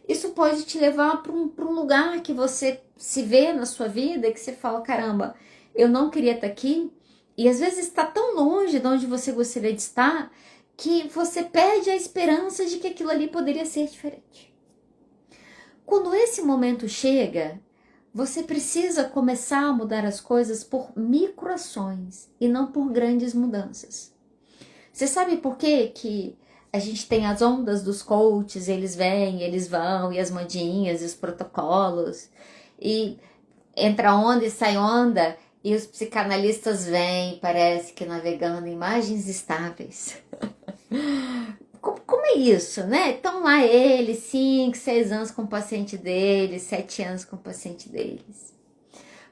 Isso pode te levar para um lugar que você se vê na sua vida e que você fala, caramba, eu não queria estar aqui. E às vezes está tão longe de onde você gostaria de estar que você perde a esperança de que aquilo ali poderia ser diferente. Quando esse momento chega, você precisa começar a mudar as coisas por microações e não por grandes mudanças. Você sabe por quê que a gente tem as ondas dos coaches, eles vêm, eles vão, e as modinhas, e os protocolos, e entra onda e sai onda, e os psicanalistas vêm, parece que navegando em imagens estáveis. Como é isso, né? Estão lá eles, 5, 6 anos com o paciente deles, 7 anos com o paciente deles.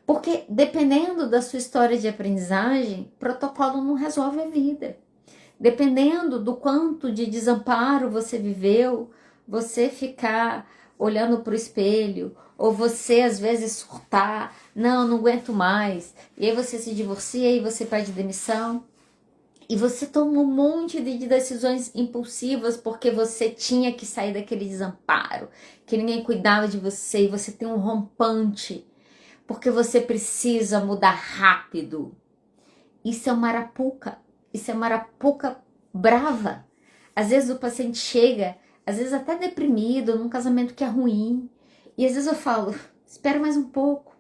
Porque dependendo da sua história de aprendizagem, protocolo não resolve a vida. Dependendo do quanto de desamparo você viveu, você ficar olhando para o espelho, ou você às vezes surtar, não aguento mais, e aí você se divorcia e você pede demissão. E você toma um monte de decisões impulsivas porque você tinha que sair daquele desamparo, que ninguém cuidava de você, e você tem um rompante, porque você precisa mudar rápido. Isso é uma arapuca brava. Às vezes o paciente chega, às vezes até deprimido, num casamento que é ruim, e às vezes eu falo, espera mais um pouco.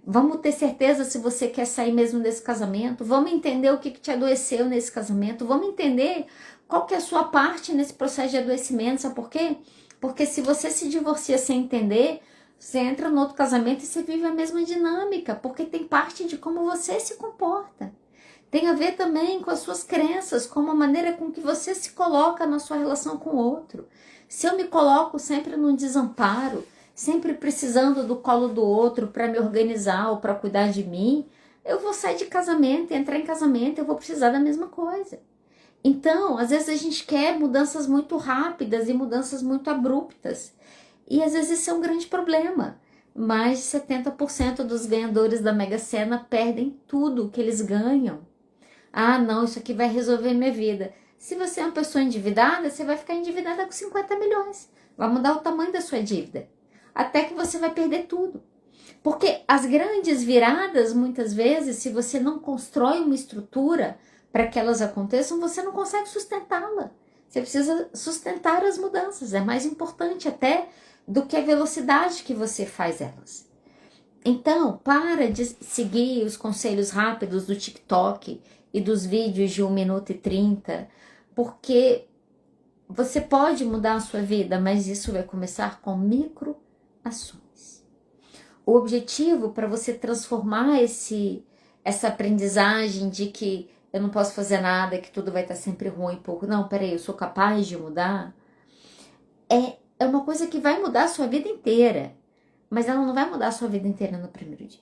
Vamos ter certeza se você quer sair mesmo desse casamento. Vamos entender o que te adoeceu nesse casamento. Vamos entender qual que é a sua parte nesse processo de adoecimento. Sabe por quê? Porque se você se divorcia sem entender, você entra no outro casamento e você vive a mesma dinâmica. Porque tem parte de como você se comporta. Tem a ver também com as suas crenças, com a maneira com que você se coloca na sua relação com o outro. Se eu me coloco sempre num desamparo, sempre precisando do colo do outro para me organizar ou para cuidar de mim, eu vou sair de casamento, entrar em casamento, eu vou precisar da mesma coisa. Então, às vezes a gente quer mudanças muito rápidas e mudanças muito abruptas. E às vezes isso é um grande problema. Mais de 70% dos ganhadores da Mega Sena perdem tudo que eles ganham. Ah, não, isso aqui vai resolver minha vida. Se você é uma pessoa endividada, você vai ficar endividada com 50 milhões. Vai mudar o tamanho da sua dívida. Até que você vai perder tudo. Porque as grandes viradas, muitas vezes, se você não constrói uma estrutura para que elas aconteçam, você não consegue sustentá-la. Você precisa sustentar as mudanças. É mais importante até do que a velocidade que você faz elas. Então, para de seguir os conselhos rápidos do TikTok e dos vídeos de 1 minuto e 30, porque você pode mudar a sua vida, mas isso vai começar com microações. O objetivo para você transformar essa aprendizagem de que eu não posso fazer nada, que tudo vai estar sempre ruim, pouco. Não, peraí, eu sou capaz de mudar. É uma coisa que vai mudar a sua vida inteira, mas ela não vai mudar a sua vida inteira no primeiro dia.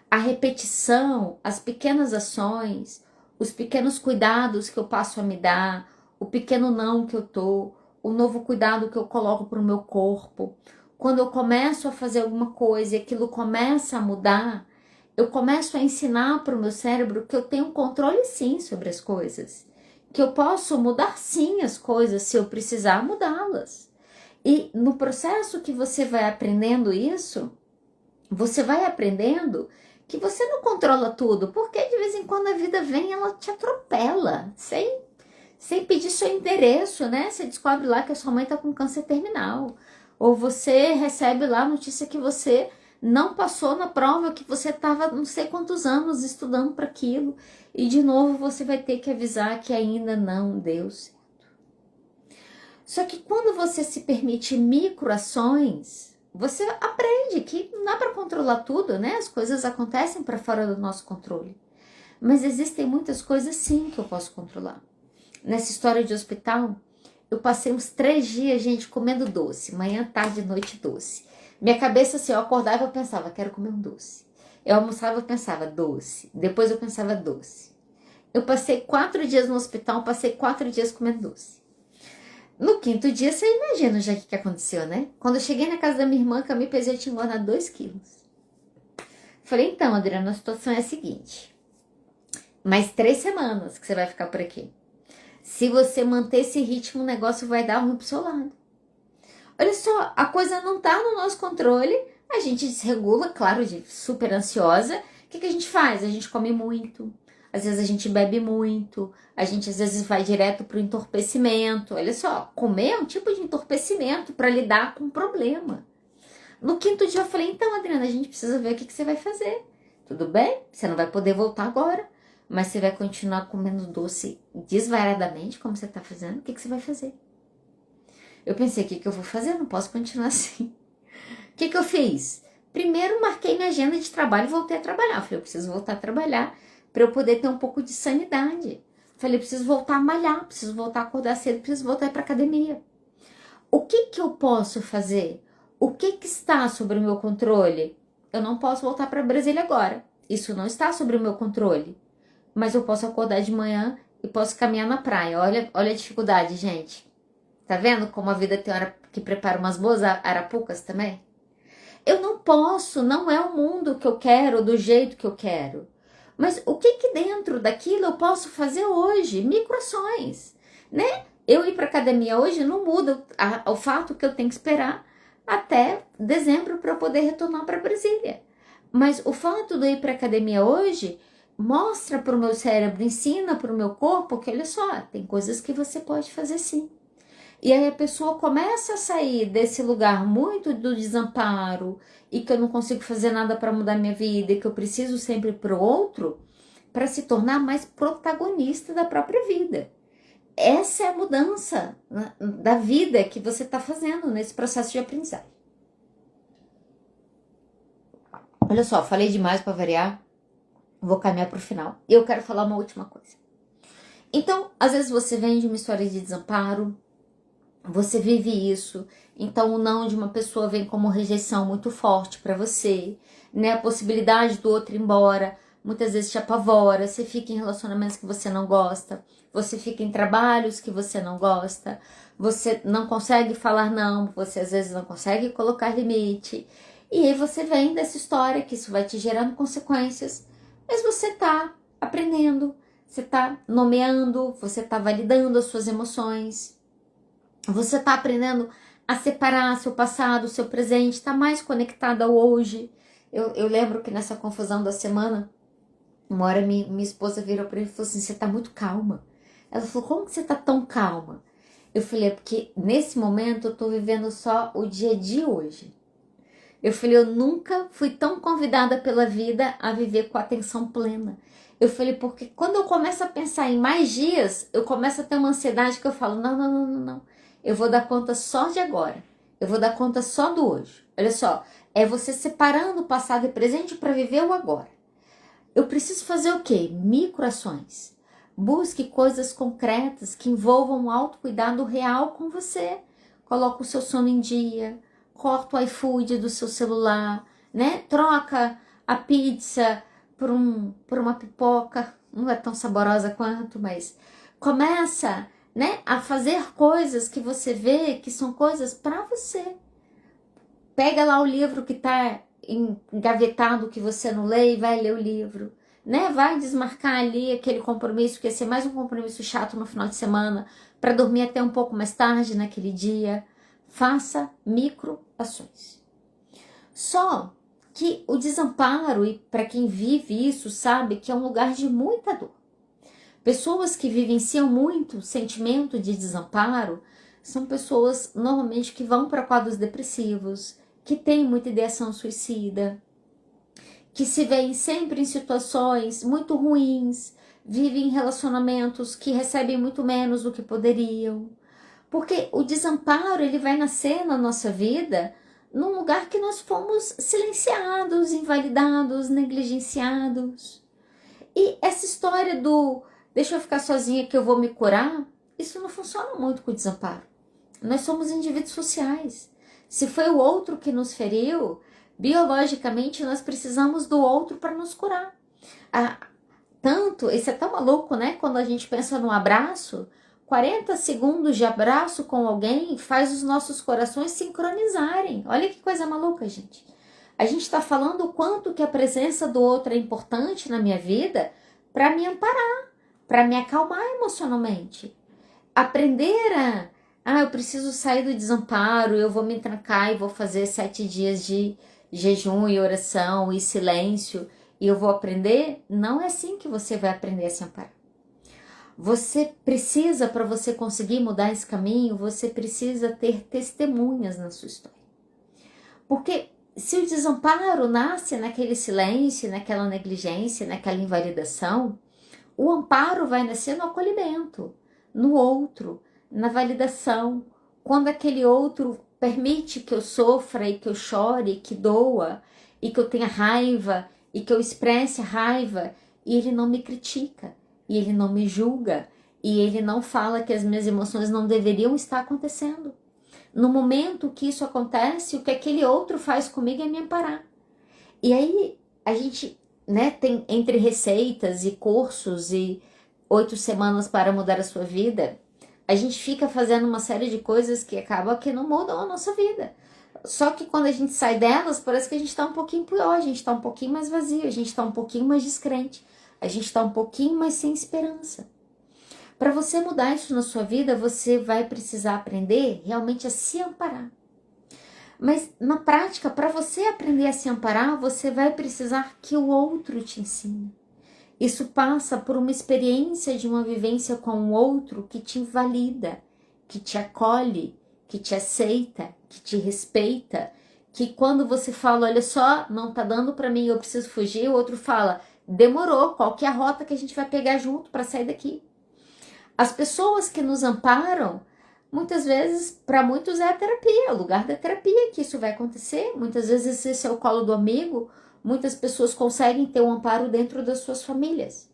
A repetição, as pequenas ações, os pequenos cuidados que eu passo a me dar, o pequeno não que eu dou, o novo cuidado que eu coloco para o meu corpo. Quando eu começo a fazer alguma coisa e aquilo começa a mudar, eu começo a ensinar para o meu cérebro que eu tenho controle sim sobre as coisas, que eu posso mudar sim as coisas se eu precisar mudá-las. E no processo que você vai aprendendo isso, você vai aprendendo que você não controla tudo, porque de vez em quando a vida vem e ela te atropela, sem pedir seu endereço, né? Você descobre lá que a sua mãe tá com câncer terminal, ou você recebe lá a notícia que você não passou na prova, que você estava não sei quantos anos estudando para aquilo, e de novo você vai ter que avisar que ainda não deu certo. Só que quando você se permite microações, você aprende que não dá para controlar tudo, né? As coisas acontecem para fora do nosso controle. Mas existem muitas coisas sim que eu posso controlar. Nessa história de hospital, eu passei uns 3 dias, gente, comendo doce. Manhã, tarde, noite, doce. Minha cabeça, assim, eu acordava e eu pensava, quero comer um doce. Eu almoçava e eu pensava, doce. Depois eu pensava, doce. Eu passei 4 dias no hospital, passei 4 dias comendo doce. No 5º dia, você imagina já o que aconteceu, né? Quando eu cheguei na casa da minha irmã, que eu me pesei, eu tinha engordado 2 quilos. Falei, então, Adriana, a situação é a seguinte. Mais 3 semanas que você vai ficar por aqui. Se você manter esse ritmo, o negócio vai dar ruim pro seu lado. Olha só, a coisa não tá no nosso controle, a gente desregula, claro, de super ansiosa. O que a gente faz? A gente come muito, às vezes a gente bebe muito, a gente às vezes vai direto pro entorpecimento. Olha só, comer é um tipo de entorpecimento para lidar com o problema. No 5º dia eu falei, então, Adriana, a gente precisa ver o que você vai fazer. Tudo bem? Você não vai poder voltar agora, mas você vai continuar comendo doce desvairadamente, como você tá fazendo. O que você vai fazer? Eu pensei, o que eu vou fazer? Eu não posso continuar assim. O que eu fiz? Primeiro, marquei minha agenda de trabalho e voltei a trabalhar. Eu falei, eu preciso voltar a trabalhar para eu poder ter um pouco de sanidade. Eu falei, eu preciso voltar a malhar, preciso voltar a acordar cedo, preciso voltar a ir para academia. O que eu posso fazer? O que está sob o meu controle? Eu não posso voltar para Brasília agora. Isso não está sob o meu controle. Mas eu posso acordar de manhã e posso caminhar na praia. Olha a dificuldade, gente. Tá vendo como a vida tem hora que prepara umas boas arapucas também? Eu não posso, não é o mundo que eu quero, do jeito que eu quero. Mas o que dentro daquilo eu posso fazer hoje? Microações, né? Eu ir para academia hoje não muda o fato que eu tenho que esperar até dezembro para eu poder retornar para Brasília. Mas o fato de eu ir para academia hoje mostra para o meu cérebro, ensina para o meu corpo que, olha só, tem coisas que você pode fazer sim. E aí a pessoa começa a sair desse lugar muito do desamparo e que eu não consigo fazer nada para mudar minha vida e que eu preciso sempre pro outro, para se tornar mais protagonista da própria vida. Essa é a mudança da vida que você está fazendo nesse processo de aprendizagem. Olha só, falei demais para variar, vou caminhar para o final. E eu quero falar uma última coisa. Então, às vezes você vem de uma história de desamparo, você vive isso, então o não de uma pessoa vem como rejeição muito forte para você, né? A possibilidade do outro ir embora muitas vezes te apavora, você fica em relacionamentos que você não gosta, você fica em trabalhos que você não gosta, você não consegue falar não, você às vezes não consegue colocar limite, e aí você vem dessa história que isso vai te gerando consequências, mas você tá aprendendo, você tá nomeando, você tá validando as suas emoções, você está aprendendo a separar seu passado, seu presente, está mais conectada ao hoje. Eu lembro que nessa confusão da semana, uma hora minha esposa virou para mim e falou assim, você está muito calma. Ela falou, como que você está tão calma? Eu falei, é porque nesse momento eu tô vivendo só o dia de hoje. Eu falei, eu nunca fui tão convidada pela vida a viver com atenção plena. Eu falei, porque quando eu começo a pensar em mais dias, eu começo a ter uma ansiedade que eu falo, não, não, não, não, não. Eu vou dar conta só de agora. Eu vou dar conta só do hoje. Olha só, é você separando o passado e presente para viver o agora. Eu preciso fazer o quê? Microações. Busque coisas concretas que envolvam um autocuidado real com você. Coloca o seu sono em dia, corta o iFood do seu celular, né? Troca a pizza por uma pipoca, não é tão saborosa quanto, mas começa, né, a fazer coisas que você vê que são coisas para você. Pega lá o livro que está engavetado que você não lê e vai ler o livro, né? Vai desmarcar ali aquele compromisso que ia ser mais um compromisso chato no final de semana para dormir até um pouco mais tarde naquele dia. Faça microações. Só que o desamparo, e para quem vive isso sabe que é um lugar de muita dor. Pessoas que vivenciam muito sentimento de desamparo são pessoas normalmente que vão para quadros depressivos, que têm muita ideação suicida, que se veem sempre em situações muito ruins, vivem em relacionamentos que recebem muito menos do que poderiam. Porque o desamparo ele vai nascer na nossa vida num lugar que nós fomos silenciados, invalidados, negligenciados. E essa história do deixa eu ficar sozinha que eu vou me curar, isso não funciona muito com o desamparo. Nós somos indivíduos sociais. Se foi o outro que nos feriu, biologicamente nós precisamos do outro para nos curar. Isso é tão maluco, né? Quando a gente pensa no abraço, 40 segundos de abraço com alguém faz os nossos corações sincronizarem. Olha que coisa maluca, gente. A gente está falando o quanto que a presença do outro é importante na minha vida para me amparar, para me acalmar emocionalmente. Aprender eu preciso sair do desamparo, eu vou me trancar e vou fazer 7 dias de jejum e oração e silêncio e eu vou aprender. Não é assim que você vai aprender a se amparar. Você precisa, para você conseguir mudar esse caminho, você precisa ter testemunhas na sua história. Porque se o desamparo nasce naquele silêncio, naquela negligência, naquela invalidação, o amparo vai nascer no acolhimento, no outro, na validação. Quando aquele outro permite que eu sofra e que eu chore, que doa, e que eu tenha raiva, e que eu expresse a raiva, e ele não me critica, e ele não me julga, e ele não fala que as minhas emoções não deveriam estar acontecendo. No momento que isso acontece, o que aquele outro faz comigo é me amparar. E aí a gente, né, tem entre receitas e cursos e 8 semanas para mudar a sua vida, a gente fica fazendo uma série de coisas que acaba que não mudam a nossa vida. Só que quando a gente sai delas, parece que a gente está um pouquinho pior, a gente está um pouquinho mais vazio, a gente está um pouquinho mais descrente, a gente está um pouquinho mais sem esperança. Para você mudar isso na sua vida, você vai precisar aprender realmente a se amparar. Mas na prática, para você aprender a se amparar, você vai precisar que o outro te ensine. Isso passa por uma experiência de uma vivência com o outro que te invalida, que te acolhe, que te aceita, que te respeita, que quando você fala, olha só, não tá dando para mim, eu preciso fugir, o outro fala, demorou, qual que é a rota que a gente vai pegar junto para sair daqui? As pessoas que nos amparam, muitas vezes, para muitos é a terapia, é o lugar da terapia que isso vai acontecer. Muitas vezes esse é o colo do amigo, muitas pessoas conseguem ter um amparo dentro das suas famílias.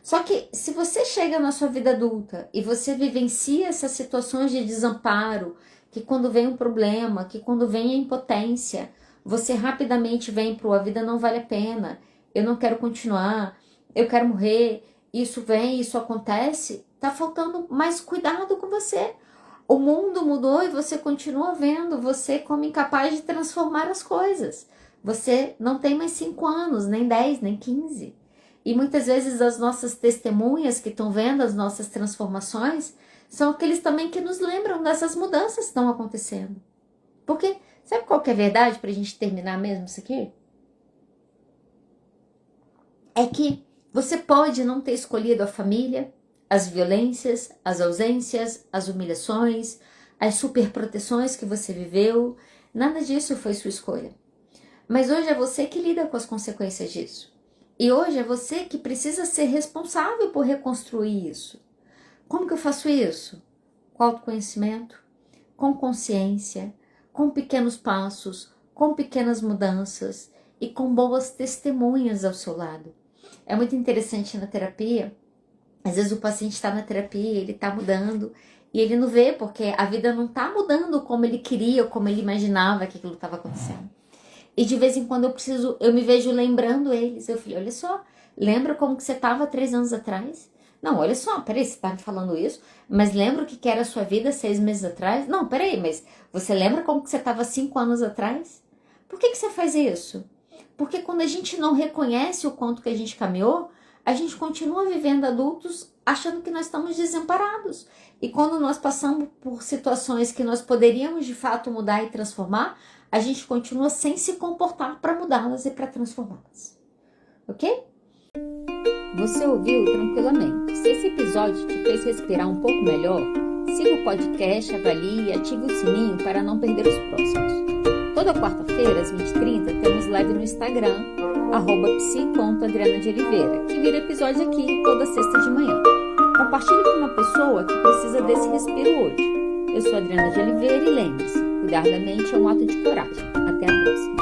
Só que se você chega na sua vida adulta e você vivencia essas situações de desamparo, que quando vem um problema, que quando vem a impotência, você rapidamente vem para a vida não vale a pena, eu não quero continuar, eu quero morrer, isso vem, isso acontece, tá faltando mais cuidado com você. O mundo mudou e você continua vendo você como incapaz de transformar as coisas. Você não tem mais 5 anos, nem 10, nem 15. E muitas vezes as nossas testemunhas que estão vendo as nossas transformações são aqueles também que nos lembram dessas mudanças que estão acontecendo. Porque, sabe qual que é a verdade para a gente terminar mesmo isso aqui? É que você pode não ter escolhido a família, as violências, as ausências, as humilhações, as superproteções que você viveu. Nada disso foi sua escolha. Mas hoje é você que lida com as consequências disso. E hoje é você que precisa ser responsável por reconstruir isso. Como que eu faço isso? Com autoconhecimento, com consciência, com pequenos passos, com pequenas mudanças e com boas testemunhas ao seu lado. É muito interessante na terapia, às vezes o paciente está na terapia, ele está mudando e ele não vê porque a vida não está mudando como ele queria, como ele imaginava que aquilo estava acontecendo. E de vez em quando eu me vejo lembrando eles. Eu falei, olha só, lembra como que você estava 3 anos atrás? Não, olha só, peraí, você está me falando isso, mas lembra o que era a sua vida 6 meses atrás? Não, peraí, mas você lembra como que você estava 5 anos atrás? Por que você faz isso? Porque quando a gente não reconhece o quanto que a gente caminhou, a gente continua vivendo adultos achando que nós estamos desamparados. E quando nós passamos por situações que nós poderíamos de fato mudar e transformar, a gente continua sem se comportar para mudá-las e para transformá-las. Ok? Você ouviu tranquilamente. Se esse episódio te fez respirar um pouco melhor, siga o podcast, avalie e ative o sininho para não perder os próximos. Toda quarta-feira, às 20h30, temos live no Instagram, @psi.adriana_de_oliveira, que vira episódio aqui toda sexta de manhã. Compartilhe com uma pessoa que precisa desse respiro hoje. Eu sou Adriana de Oliveira e lembre-se, cuidar da mente é um ato de coragem. Até a próxima.